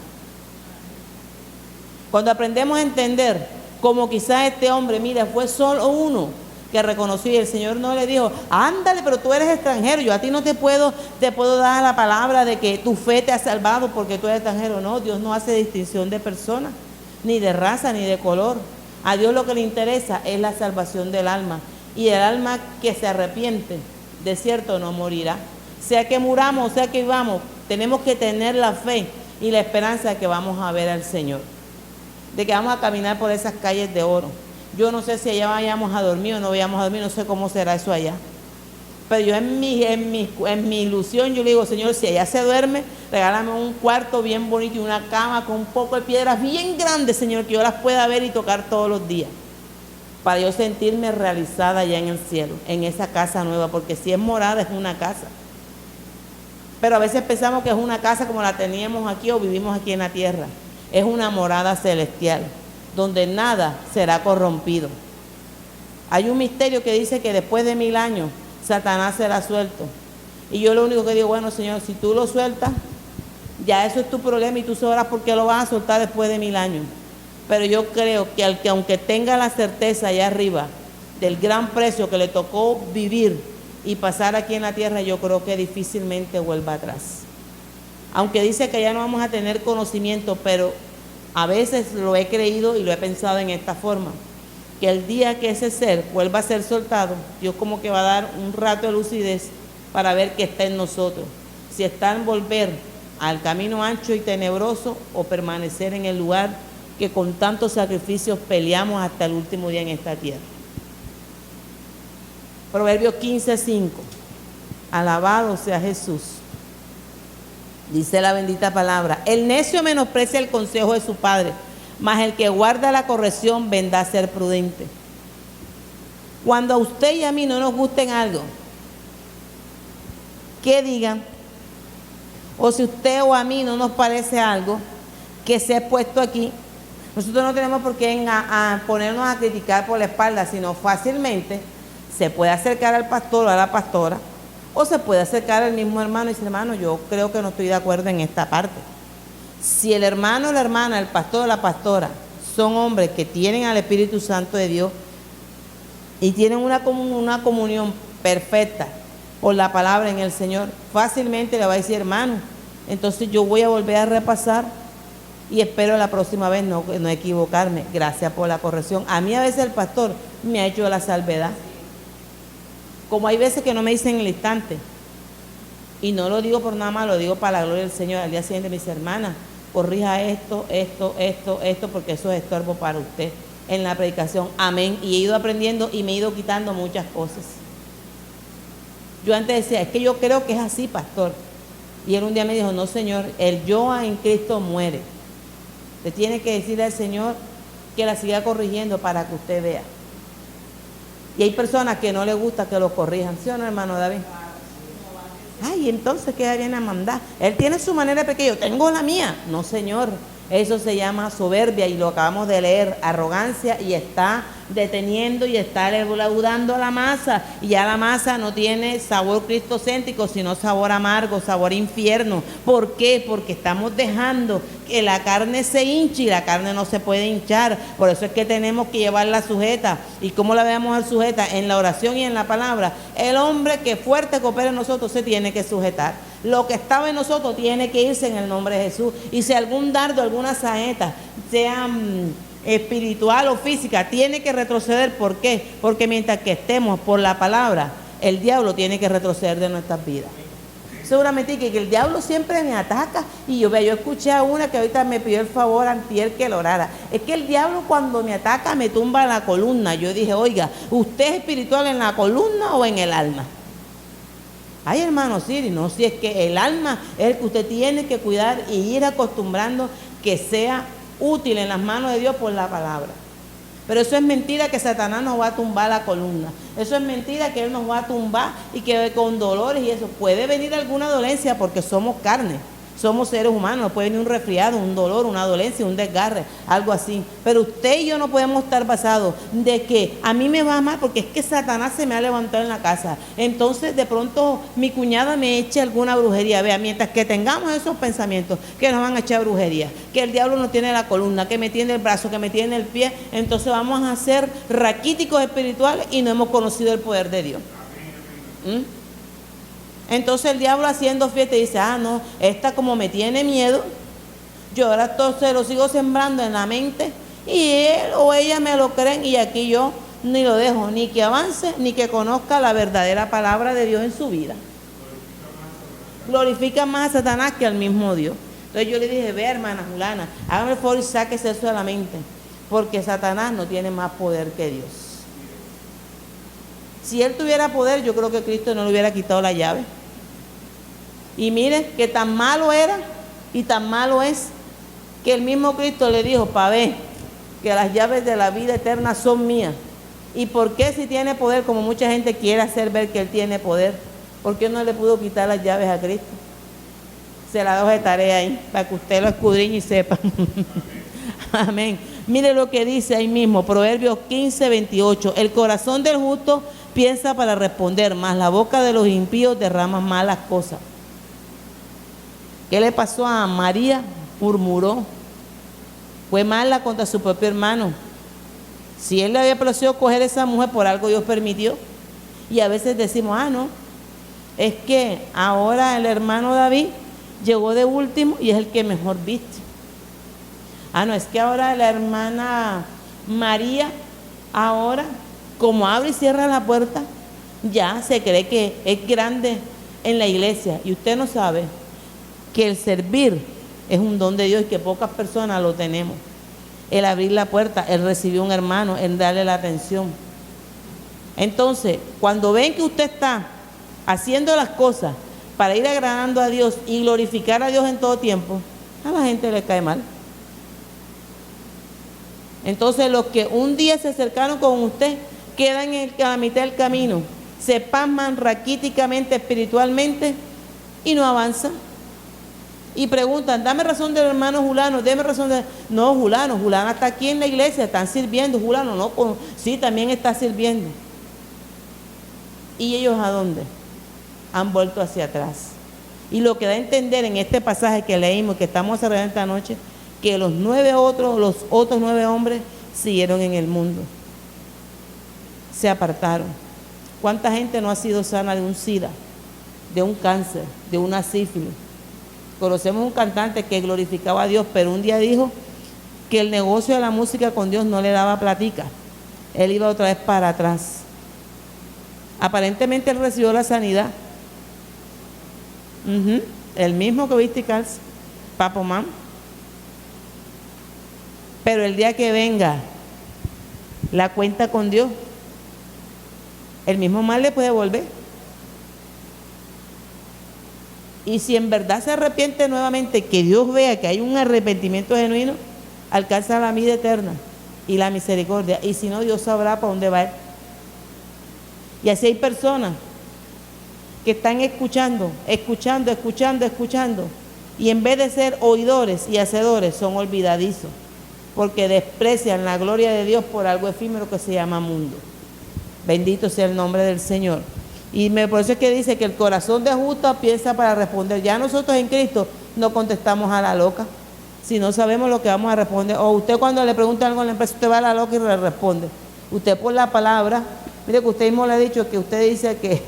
Cuando aprendemos a entender, como quizás este hombre, mira, fue solo uno que reconoció y el Señor no le dijo, ándale, pero tú eres extranjero, yo a ti no te puedo dar la palabra de que tu fe te ha salvado porque tú eres extranjero. No, Dios no hace distinción de personas, ni de raza, ni de color. A Dios lo que le interesa es la salvación del alma, y el alma que se arrepiente, de cierto no morirá. Sea que muramos, sea que vivamos, tenemos que tener la fe y la esperanza de que vamos a ver al Señor, de que vamos a caminar por esas calles de oro. Yo no sé si allá vayamos a dormir o no vayamos a dormir, no sé cómo será eso allá. Pero yo en mi ilusión, yo le digo, Señor, si allá se duerme, regálame un cuarto bien bonito y una cama con un poco de piedras bien grandes, Señor, que yo las pueda ver y tocar todos los días, para yo sentirme realizada allá en el cielo, en esa casa nueva, porque si es morada es una casa. Pero a veces pensamos que es una casa como la teníamos aquí o vivimos aquí en la tierra. Es una morada celestial, donde nada será corrompido. Hay un misterio que dice que después de 1000 años, Satanás será suelto. Y yo lo único que digo, bueno, Señor, si tú lo sueltas, ya eso es tu problema y tú sabrás por qué lo vas a soltar después de 1000 años. Pero yo creo que aunque tenga la certeza allá arriba del gran precio que le tocó vivir y pasar aquí en la tierra, yo creo que difícilmente vuelva atrás. Aunque dice que ya no vamos a tener conocimiento, pero a veces lo he creído y lo he pensado en esta forma. que el día que ese ser vuelva a ser soltado, Dios como que va a dar un rato de lucidez para ver qué está en nosotros. Si está en volver al camino ancho y tenebroso o permanecer en el lugar que con tantos sacrificios peleamos hasta el último día en esta tierra. Proverbios 15:5. Alabado sea Jesús. Dice la bendita palabra: el necio menosprecia el consejo de su padre, mas el que guarda la corrección vendrá a ser prudente. Cuando a usted y a mí no nos gusten algo, que digan, o si usted o a mí no nos parece algo que se ha puesto aquí, nosotros no tenemos por qué ponernos a criticar por la espalda, sino fácilmente se puede acercar al pastor o a la pastora, o se puede acercar al mismo hermano y decir: hermano, yo creo que no estoy de acuerdo en esta parte. Si el hermano o la hermana, el pastor o la pastora son hombres que tienen al Espíritu Santo de Dios y tienen una comunión perfecta por la palabra en el Señor, fácilmente le va a decir: hermano, entonces yo voy a volver a repasar y espero la próxima vez no equivocarme. Gracias por la corrección. A mí a veces el pastor me ha hecho la salvedad. Como hay veces que no me dicen en el instante, y no lo digo por nada más, lo digo para la gloria del Señor. Al día siguiente me dice: hermana, corrija esto, porque eso es estorbo para usted en la predicación. Amén. Y he ido aprendiendo y me he ido quitando muchas cosas. Yo antes decía: es que yo creo que es así, pastor. Y él un día me dijo: no, señor, el yo en Cristo muere. Usted tiene que decirle al Señor que la siga corrigiendo para que usted vea. Y hay personas que no les gusta que lo corrijan, ¿sí o no, hermano David? Ay, entonces, ¿qué viene a mandar? Él tiene su manera de pequeño, tengo la mía. No, señor, eso se llama soberbia y lo acabamos de leer, arrogancia, y está deteniendo y está laudando a la masa, y ya la masa no tiene sabor cristocéntrico, sino sabor amargo, sabor infierno. ¿Por qué? Porque estamos dejando que la carne se hinche, y la carne no se puede hinchar. Por eso es que tenemos que llevarla sujeta. ¿Y cómo la debemos sujeta? En la oración y en la palabra. El hombre que fuerte coopera en nosotros se tiene que sujetar. Lo que estaba en nosotros tiene que irse en el nombre de Jesús. Y si algún dardo, alguna saeta, sea espiritual o física, tiene que retroceder. ¿Por qué? Porque mientras que estemos por la palabra, el diablo tiene que retroceder de nuestras vidas. Seguramente que el diablo siempre me ataca. Y yo escuché a una que ahorita me pidió el favor antier que lo orara. Es que el diablo cuando me ataca me tumba la columna. Yo dije: oiga, ¿usted es espiritual en la columna o en el alma? Ay, hermano Siri, no, si es que el alma es el que usted tiene que cuidar y ir acostumbrando que sea útil en las manos de Dios por la palabra. Pero eso es mentira que Satanás nos va a tumbar la columna. Eso es mentira que Él nos va a tumbar y que con dolores y eso. Puede venir alguna dolencia porque somos carne. Somos seres humanos, puede venir un resfriado, un dolor, una dolencia, un desgarre, algo así. Pero usted y yo no podemos estar basados de que a mí me va mal porque es que Satanás se me ha levantado en la casa. Entonces de pronto mi cuñada me eche alguna brujería. Vea, mientras que tengamos esos pensamientos que nos van a echar brujería, que el diablo nos tiene la columna, que me tiene el brazo, que me tiene el pie, entonces vamos a ser raquíticos espirituales y no hemos conocido el poder de Dios. Entonces el diablo haciendo fiesta dice: ah, no, esta como me tiene miedo, yo ahora entonces lo sigo sembrando en la mente y él o ella me lo creen, y aquí yo ni lo dejo, ni que avance, ni que conozca la verdadera palabra de Dios en su vida. Glorifica más a Satanás que al mismo Dios. Entonces yo le dije: ve, hermana Julana, hágame el favor y sáquese eso de la mente, porque Satanás no tiene más poder que Dios. Si él tuviera poder, yo creo que Cristo no le hubiera quitado la llave. Y mire que tan malo era y tan malo es que el mismo Cristo le dijo: para ver que las llaves de la vida eterna son mías. ¿Y por qué, si tiene poder, como mucha gente quiere hacer ver que él tiene poder, por qué no le pudo quitar las llaves a Cristo? Se la dejo de tarea ahí para que usted lo escudriñe y sepa. Amén. Mire lo que dice ahí mismo, Proverbios 15:28. El corazón del justo piensa para responder, mas la boca de los impíos derrama malas cosas. ¿Qué le pasó a María? Murmuró. Fue mala contra su propio hermano. Si él le había parecido coger a esa mujer, por algo Dios permitió. Y a veces decimos: ah, no, es que ahora el hermano David llegó de último y es el que mejor viste. Ah, no, es que ahora la hermana María ahora, como abre y cierra la puerta, ya se cree que es grande en la iglesia. Y usted no sabe que el servir es un don de Dios y que pocas personas lo tenemos. El abrir la puerta, el recibir un hermano, el darle la atención. Entonces, cuando ven que usted está haciendo las cosas para ir agradando a Dios y glorificar a Dios en todo tiempo, a la gente le cae mal. Entonces, los que un día se acercaron con usted quedan a la mitad del camino, se pasman raquíticamente, espiritualmente y no avanzan. Y preguntan, dame razón del hermano Julano, dame razón de... No, Julano está aquí en la iglesia, están sirviendo. Julano no, sí, también está sirviendo. ¿Y ellos a dónde? Han vuelto hacia atrás. Y lo que da a entender en este pasaje que leímos, que estamos desarrollando esta noche, que los otros 9 hombres siguieron en el mundo. Se apartaron. ¿Cuánta gente no ha sido sana de un SIDA, de un cáncer, de una sífilis? Conocemos un cantante que glorificaba a Dios, pero un día dijo que el negocio de la música con Dios no le daba platica. Él iba otra vez para atrás. Aparentemente él recibió la sanidad. El mismo que viste calza, Papo Man. Pero el día que venga la cuenta con Dios, el mismo mal le puede volver. Y si en verdad se arrepiente nuevamente, que Dios vea que hay un arrepentimiento genuino, alcanza la vida eterna y la misericordia. Y si no, Dios sabrá para dónde va él. Y así hay personas que están escuchando, y en vez de ser oidores y hacedores, son olvidadizos, porque desprecian la gloria de Dios por algo efímero que se llama mundo. Bendito sea el nombre del Señor. Y por eso es que dice que el corazón de justo piensa para responder. Ya nosotros en Cristo no contestamos a la loca, si no sabemos lo que vamos a responder. O usted cuando le pregunta algo en la empresa, usted va a la loca y le responde. Usted por la palabra, mire que usted mismo le ha dicho que usted dice que,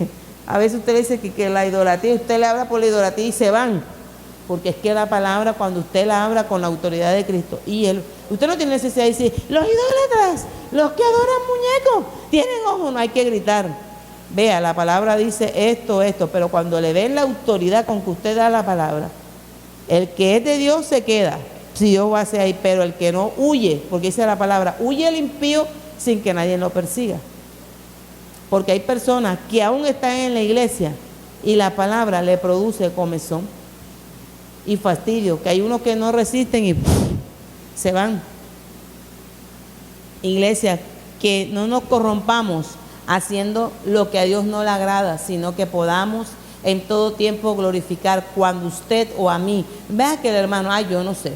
a veces usted dice que la idolatría, usted le habla por la idolatría y se van. Porque es que la palabra, cuando usted la habla con la autoridad de Cristo, usted no tiene necesidad de decir, los idólatras, los que adoran muñecos, tienen ojos, no hay que gritar. Vea, la palabra dice esto, pero cuando le den la autoridad con que usted da la palabra, el que es de Dios se queda, si Dios va hacia ahí, pero el que no huye, porque dice la palabra, huye el impío sin que nadie lo persiga. Porque hay personas que aún están en la iglesia y la palabra le produce comezón y fastidio, que hay unos que no resisten y se van. Iglesia, que no nos corrompamos haciendo lo que a Dios no le agrada, sino que podamos en todo tiempo glorificar. Cuando usted o a mí vea que el hermano, yo no sé,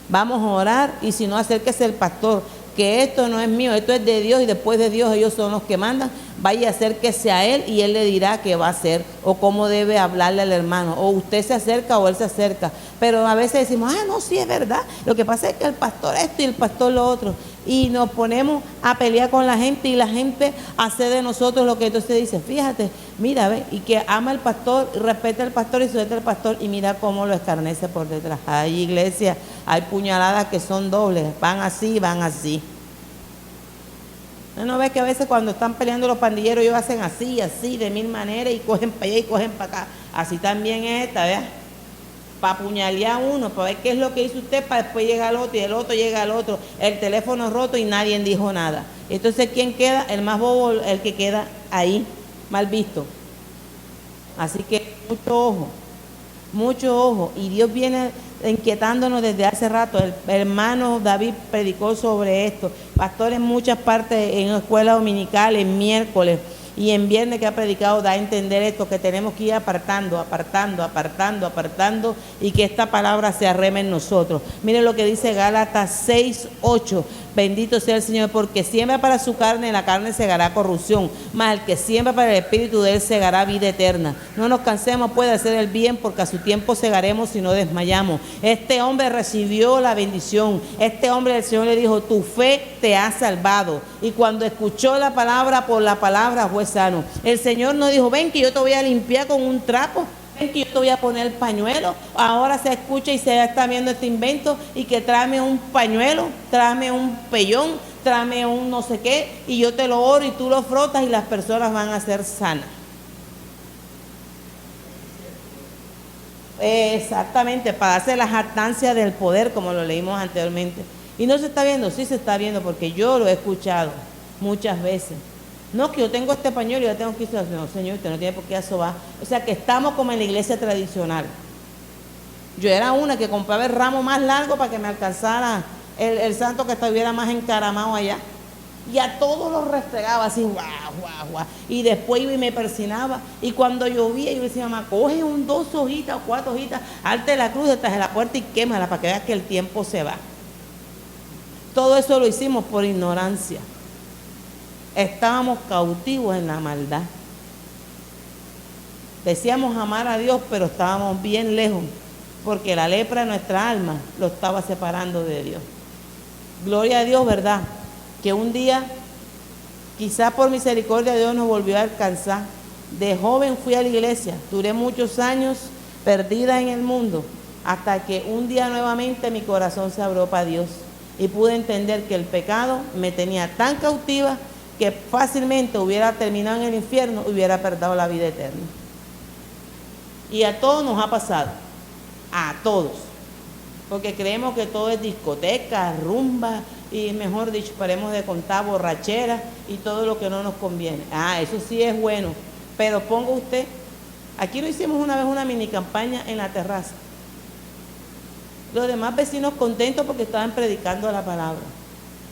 vamos a orar, y si no, acérquese el pastor, que esto no es mío, esto es de Dios, y después de Dios ellos son los que mandan. Vaya a acérquese a él y él le dirá qué va a hacer o cómo debe hablarle al hermano, o usted se acerca o él se acerca. Pero a veces decimos, no, sí es verdad, lo que pasa es que el pastor esto y el pastor lo otro, y nos ponemos a pelear con la gente, y la gente hace de nosotros lo que entonces dice, fíjate, mira, ve, y que ama al pastor, respeta al pastor y sujeta al pastor, y mira cómo lo escarnece por detrás. Hay iglesias, hay puñaladas que son dobles, van así, van así. ¿No ve que a veces cuando están peleando los pandilleros ellos hacen así, de mil maneras, y cogen para allá y cogen para acá? Así también es esta, ¿vea? Para apuñalear a uno, para ver qué es lo que hizo usted, para después llegar al otro, y el otro llega al otro, el teléfono roto y nadie dijo nada. Entonces, ¿quién queda? El más bobo, el que queda ahí, mal visto. Así que mucho ojo, y Dios viene inquietándonos desde hace rato. El hermano David predicó sobre esto, pastor en muchas partes, en escuelas dominicales, en miércoles y en viernes que ha predicado, da a entender esto, que tenemos que ir apartando, y que esta palabra se arreme en nosotros. Miren lo que dice Gálatas 6:8, bendito sea el Señor, porque siembra para su carne, la carne segará corrupción, mas el que siembra para el espíritu de él segará vida eterna. No nos cansemos pues de hacer el bien, porque a su tiempo segaremos si no desmayamos. Este hombre recibió la bendición, este hombre del Señor le dijo, tu fe te ha salvado, y cuando escuchó la palabra, por la palabra fue sano. El Señor nos dijo, ven que yo te voy a limpiar con un trapo, ven que yo te voy a poner el pañuelo. Ahora se escucha y se está viendo este invento, y que tráeme un pañuelo, tráeme un pellón, tráeme un no sé qué, y yo te lo oro y tú lo frotas y las personas van a ser sanas. Exactamente, para darse la jactancia del poder, como lo leímos anteriormente. Y no se está viendo, sí se está viendo, porque yo lo he escuchado muchas veces. No, que yo tengo este pañuelo y yo tengo que ir. No, señor, usted no tiene por qué asobar. O sea, que estamos como en la iglesia tradicional. Yo era una que compraba el ramo más largo para que me alcanzara el santo que estuviera más encaramado allá. Y a todos los restregaba así, guau, guau, guau. Y después iba y me persinaba. Y cuando llovía, yo decía, mamá, coge 2 hojitas o 4 hojitas, alte la cruz detrás de la puerta y quémala para que veas que el tiempo se va. Todo eso lo hicimos por ignorancia. Estábamos cautivos en la maldad. Decíamos amar a Dios, pero estábamos bien lejos, porque la lepra de nuestra alma lo estaba separando de Dios. Gloria a Dios, ¿verdad? Que un día, quizás por misericordia de Dios, nos volvió a alcanzar. De joven fui a la iglesia, duré muchos años perdida en el mundo, hasta que un día nuevamente mi corazón se abrió para Dios y pude entender que el pecado me tenía tan cautiva que fácilmente hubiera terminado en el infierno, hubiera perdido la vida eterna. Y a todos nos ha pasado, a todos, porque creemos que todo es discoteca, rumba, y mejor dicho, paremos de contar borrachera y todo lo que no nos conviene. Eso sí es bueno, pero ponga usted, aquí lo hicimos una vez una mini campaña en la terraza. Los demás vecinos contentos porque estaban predicando la palabra.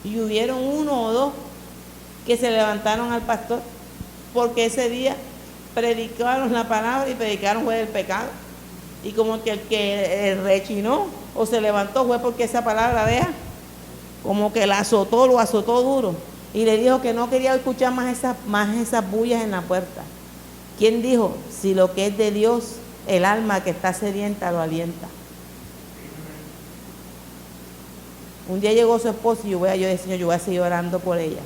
Y hubieron 1 o 2 que se levantaron al pastor, porque ese día predicaron la palabra y predicaron fue del pecado. Y como que el que rechinó o se levantó fue porque esa palabra, vea, como que lo azotó duro. Y le dijo que no quería escuchar más esas bullas en la puerta. ¿Quién dijo? Si lo que es de Dios, el alma que está sedienta lo alienta. Un día llegó su esposo y yo decía, Señor, yo voy a seguir orando por ella.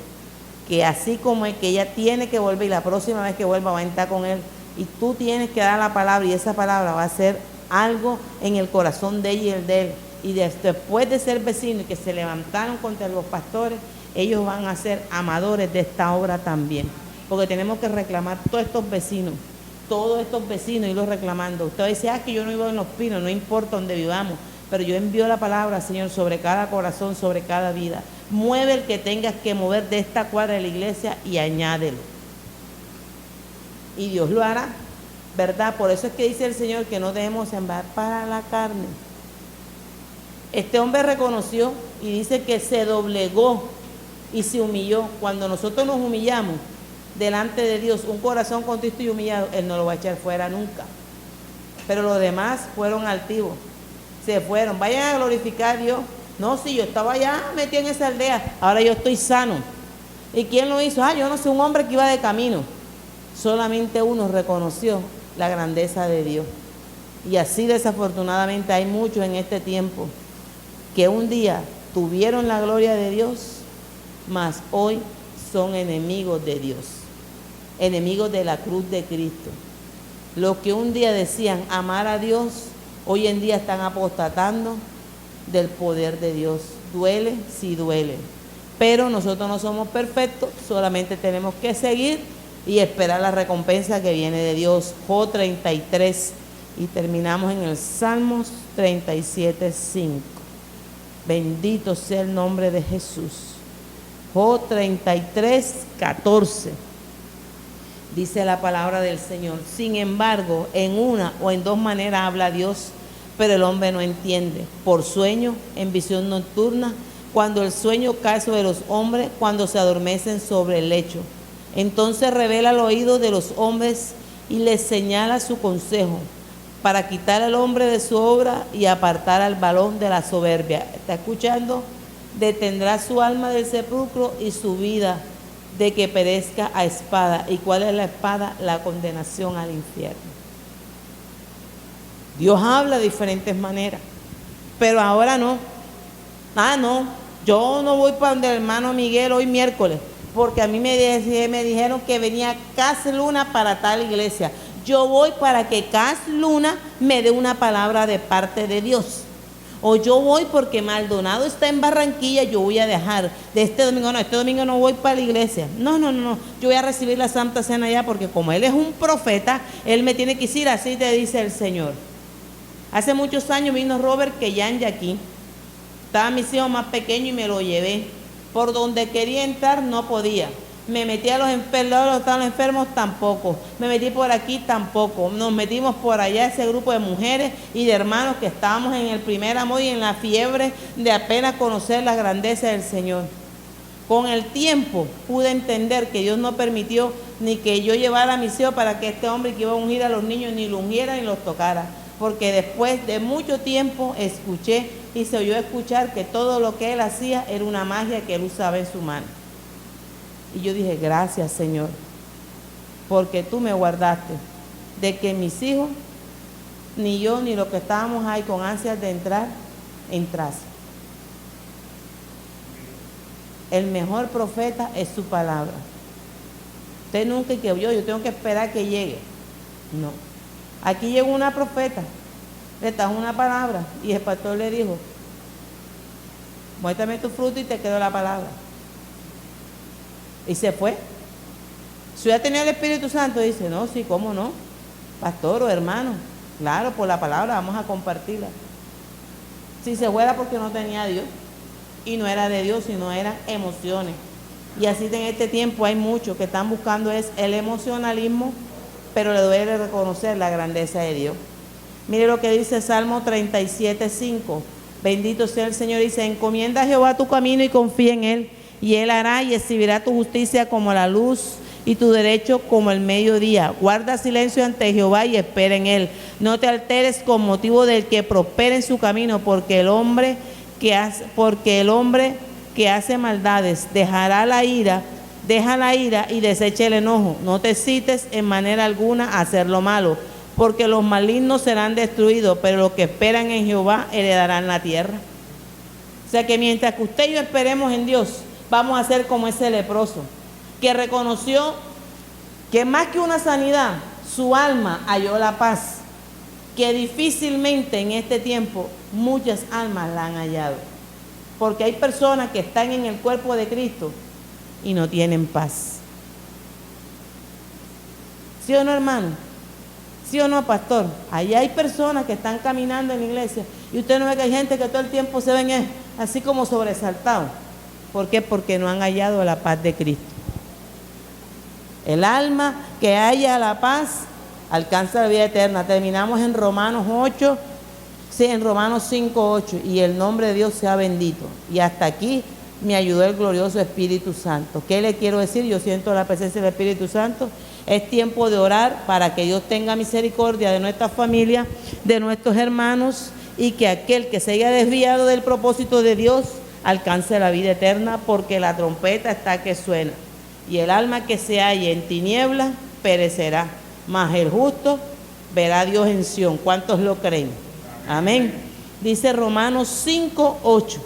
Que así como es que ella tiene que volver y la próxima vez que vuelva va a entrar con él. Y tú tienes que dar la palabra y esa palabra va a ser algo en el corazón de ella y el de él. Y después de ser vecinos y que se levantaron contra los pastores, ellos van a ser amadores de esta obra también. Porque tenemos que reclamar todos estos vecinos irlos reclamando. Usted dice, que yo no vivo en Los Pinos, no importa donde vivamos, pero yo envío la palabra, Señor, sobre cada corazón, sobre cada vida. Mueve el que tengas que mover de esta cuadra de la iglesia y añádelo. Y Dios lo hará, ¿verdad? Por eso es que dice el Señor que no debemos sembrar para la carne. Este hombre reconoció y dice que se doblegó y se humilló. Cuando nosotros nos humillamos delante de Dios, un corazón contrito y humillado, Él no lo va a echar fuera nunca. Pero los demás fueron altivos, se fueron. Vayan a glorificar a Dios. No, si yo estaba allá metido en esa aldea, ahora yo estoy sano. ¿Y quién lo hizo? Yo no sé, un hombre que iba de camino. Solamente uno reconoció la grandeza de Dios. Y así desafortunadamente hay muchos en este tiempo que un día tuvieron la gloria de Dios, mas hoy son enemigos de Dios, enemigos de la cruz de Cristo. Los que un día decían amar a Dios, hoy en día están apostatando del poder de Dios. Duele, sí duele. Pero nosotros no somos perfectos, solamente tenemos que seguir y esperar la recompensa que viene de Dios. Job 33, y terminamos en el Salmos 37:5. Bendito sea el nombre de Jesús. Job 33:14. Dice la palabra del Señor: sin embargo, en una o en 2 maneras habla Dios, pero el hombre no entiende. Por sueño, en visión nocturna, cuando el sueño cae sobre los hombres, cuando se adormecen sobre el lecho. Entonces revela el oído de los hombres y les señala su consejo, para quitar al hombre de su obra y apartar al varón de la soberbia. ¿Está escuchando? Detendrá su alma del sepulcro y su vida de que perezca a espada. ¿Y cuál es la espada? La condenación al infierno. Dios habla de diferentes maneras, pero ahora no. No, yo no voy para donde el hermano Miguel hoy miércoles, porque a mí me dijeron que venía Cas Luna para tal iglesia. Yo voy para que Cas Luna me dé una palabra de parte de Dios. O yo voy porque Maldonado está en Barranquilla, yo voy a dejar de este domingo no voy para la iglesia. No, yo voy a recibir la Santa Cena allá porque como él es un profeta, él me tiene que decir, así te dice el Señor. Hace muchos años vino Robert Kellán aquí. Estaba mis hijos más pequeños y me lo llevé. Por donde quería entrar no podía. Me metí a los enfermos, tampoco. Me metí por aquí, tampoco. Nos metimos por allá, ese grupo de mujeres y de hermanos que estábamos en el primer amor y en la fiebre de apenas conocer la grandeza del Señor. Con el tiempo pude entender que Dios no permitió ni que yo llevara a mis hijos para que este hombre que iba a ungir a los niños ni lo ungiera ni los tocara. Porque después de mucho tiempo escuché y se oyó escuchar que todo lo que él hacía era una magia que él usaba en su mano. Y yo dije, gracias Señor, porque tú me guardaste de que mis hijos, ni yo, ni los que estábamos ahí con ansias de entrar, entrasen. El mejor profeta es su palabra. Usted nunca que yo tengo que esperar que llegue. No. Aquí llegó una profeta, le trajo una palabra y el pastor le dijo, muéstrame tu fruto y te quedó la palabra. Y se fue. Si ya tenía el Espíritu Santo, dice, no, sí, cómo no, pastor o hermano, claro, por la palabra vamos a compartirla. Si se fuera porque no tenía a Dios, y no era de Dios, sino eran emociones. Y así en este tiempo hay muchos que están buscando es el emocionalismo, pero le duele reconocer la grandeza de Dios. Mire lo que dice Salmo 37:5. Bendito sea el Señor, dice, encomienda a Jehová tu camino y confía en Él, y Él hará y exhibirá tu justicia como la luz y tu derecho como el mediodía. Guarda silencio ante Jehová y espera en Él. No te alteres con motivo del que prospere en su camino, porque el hombre que hace maldades deja la ira y desecha el enojo. No te excites en manera alguna a hacer lo malo, porque los malignos serán destruidos, pero los que esperan en Jehová heredarán la tierra. O sea que mientras que usted y yo esperemos en Dios, vamos a ser como ese leproso, que reconoció que más que una sanidad, su alma halló la paz, que difícilmente en este tiempo muchas almas la han hallado. Porque hay personas que están en el cuerpo de Cristo y no tienen paz. ¿Sí o no, hermano? ¿Sí o no, pastor? Allá hay personas que están caminando en la iglesia y usted no ve que hay gente que todo el tiempo se ven así como sobresaltados. ¿Por qué? Porque no han hallado la paz de Cristo. El alma que halla la paz alcanza la vida eterna. Terminamos en Romanos 8, sí, en Romanos 5:8, y el nombre de Dios sea bendito. Y hasta aquí me ayudó el glorioso Espíritu Santo. ¿Qué le quiero decir? Yo siento la presencia del Espíritu Santo. Es tiempo de orar para que Dios tenga misericordia de nuestra familia, de nuestros hermanos, y que aquel que se haya desviado del propósito de Dios alcance la vida eterna, porque la trompeta está que suena. Y el alma que se halle en tinieblas perecerá, mas el justo verá a Dios en Sión. ¿Cuántos lo creen? Amén. Dice Romanos 5:8.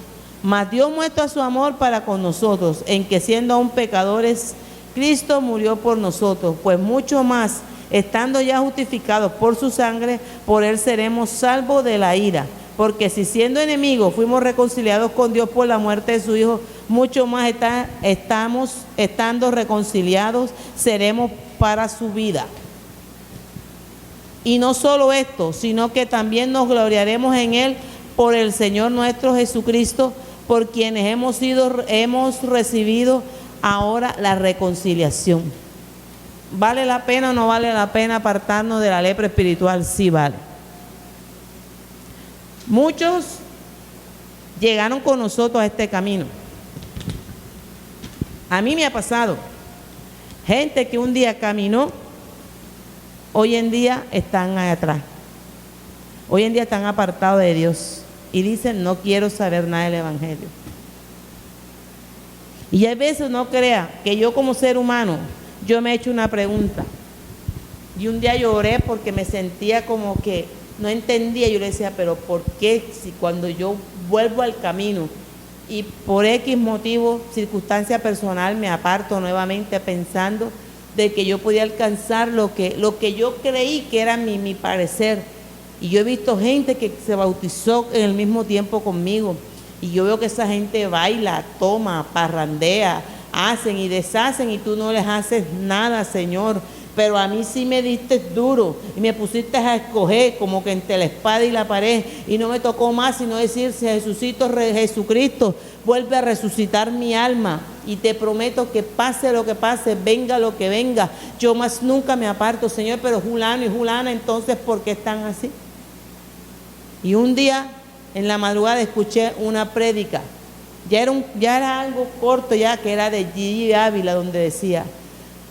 Mas Dios muestra su amor para con nosotros, en que siendo aún pecadores, Cristo murió por nosotros, pues mucho más, estando ya justificados por su sangre, por él seremos salvos de la ira. Porque si siendo enemigos fuimos reconciliados con Dios por la muerte de su Hijo, mucho más estando reconciliados, seremos para su vida. Y no solo esto, sino que también nos gloriaremos en Él por el Señor nuestro Jesucristo, por quienes hemos recibido ahora la reconciliación. ¿Vale la pena o no vale la pena apartarnos de la lepra espiritual? Sí vale. Muchos llegaron con nosotros a este camino. A mí me ha pasado. Gente que un día caminó, hoy en día están atrás. Hoy en día están apartados de Dios y dicen, no quiero saber nada del Evangelio. Y a veces no crea que yo como ser humano, yo me he hecho una pregunta. Y un día lloré porque me sentía como que no entendía. Yo le decía, pero ¿por qué si cuando yo vuelvo al camino y por X motivo, circunstancia personal, me aparto nuevamente pensando de que yo podía alcanzar lo que yo creí que era mi parecer, Y yo he visto gente que se bautizó en el mismo tiempo conmigo. Y yo veo que esa gente baila, toma, parrandea, hacen y deshacen y tú no les haces nada, Señor. Pero a mí sí me diste duro y me pusiste a escoger como que entre la espada y la pared y no me tocó más sino decir, si Jesucristo vuelve a resucitar mi alma y te prometo que pase lo que pase, venga lo que venga, yo más nunca me aparto, Señor. Pero fulano y fulana, entonces ¿por qué están así? Y un día en la madrugada escuché una prédica, ya era algo corto ya, que era de Gigi Ávila, donde decía: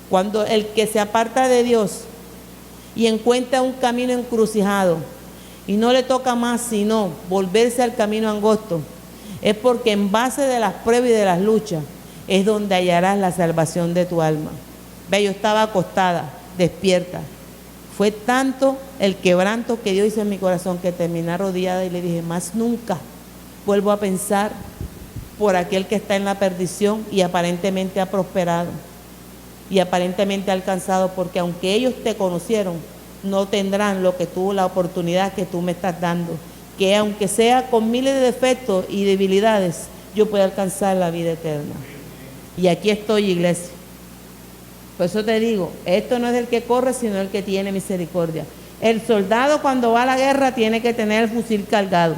cuando el que se aparta de Dios y encuentra un camino encrucijado y no le toca más sino volverse al camino angosto, es porque en base de las pruebas y de las luchas es donde hallarás la salvación de tu alma. Ve, yo estaba acostada, despierta. Fue tanto el quebranto que Dios hizo en mi corazón que terminé arrodillada y le dije: más nunca vuelvo a pensar por aquel que está en la perdición y aparentemente ha prosperado y aparentemente ha alcanzado, porque aunque ellos te conocieron, no tendrán lo que tú, la oportunidad que tú me estás dando, que aunque sea con miles de defectos y debilidades, yo pueda alcanzar la vida eterna. Y aquí estoy, iglesia. Por eso te digo, esto no es el que corre, sino el que tiene misericordia. El soldado cuando va a la guerra tiene que tener el fusil cargado.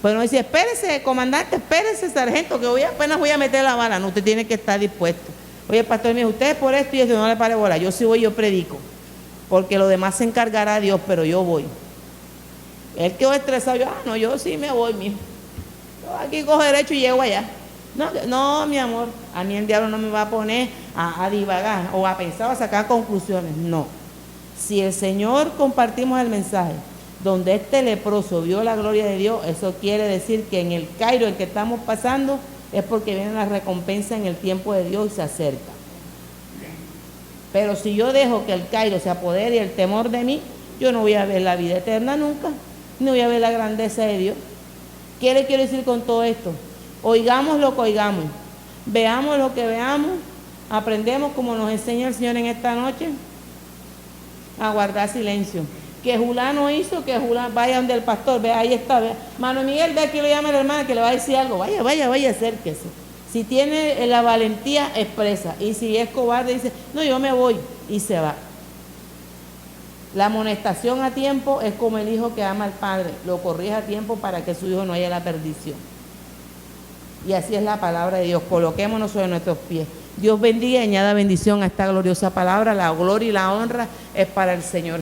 Pues no dice: espérese, comandante, espérese, sargento, que apenas voy a meter la bala. No, usted tiene que estar dispuesto. Oye, el pastor me dijo: usted por esto y eso, no le pare bola. Yo sí voy, yo predico. Porque lo demás se encargará Dios, pero yo voy. Él quedó estresado. Yo sí me voy, mijo. Yo aquí cojo derecho y llego allá. No, mi amor, a mí el diablo no me va a poner a divagar o a pensar o a sacar conclusiones. No. Si el Señor compartimos el mensaje donde este leproso vio la gloria de Dios, eso quiere decir que en el Cairo en que estamos pasando es porque viene la recompensa en el tiempo de Dios y se acerca. Pero si yo dejo que el Cairo se apodere y el temor de mí, yo no voy a ver la vida eterna nunca, no voy a ver la grandeza de Dios. ¿Qué le quiero decir con todo esto? Oigamos lo que oigamos, veamos lo que veamos, aprendemos como nos enseña el Señor en esta noche, a guardar silencio. Que Julano hizo, que Julano vaya donde el pastor, ve, ahí está, ve. Mano Miguel, ve, aquí lo llama la hermana que le va a decir algo, vaya, acérquese. Si tiene la valentía, expresa, y si es cobarde, dice: no, yo me voy, y se va. La amonestación a tiempo es como el hijo que ama al padre, lo corrige a tiempo para que su hijo no haya la perdición. Y así es la palabra de Dios. Coloquémonos sobre nuestros pies. Dios bendiga y añada bendición a esta gloriosa palabra. La gloria y la honra es para el Señor.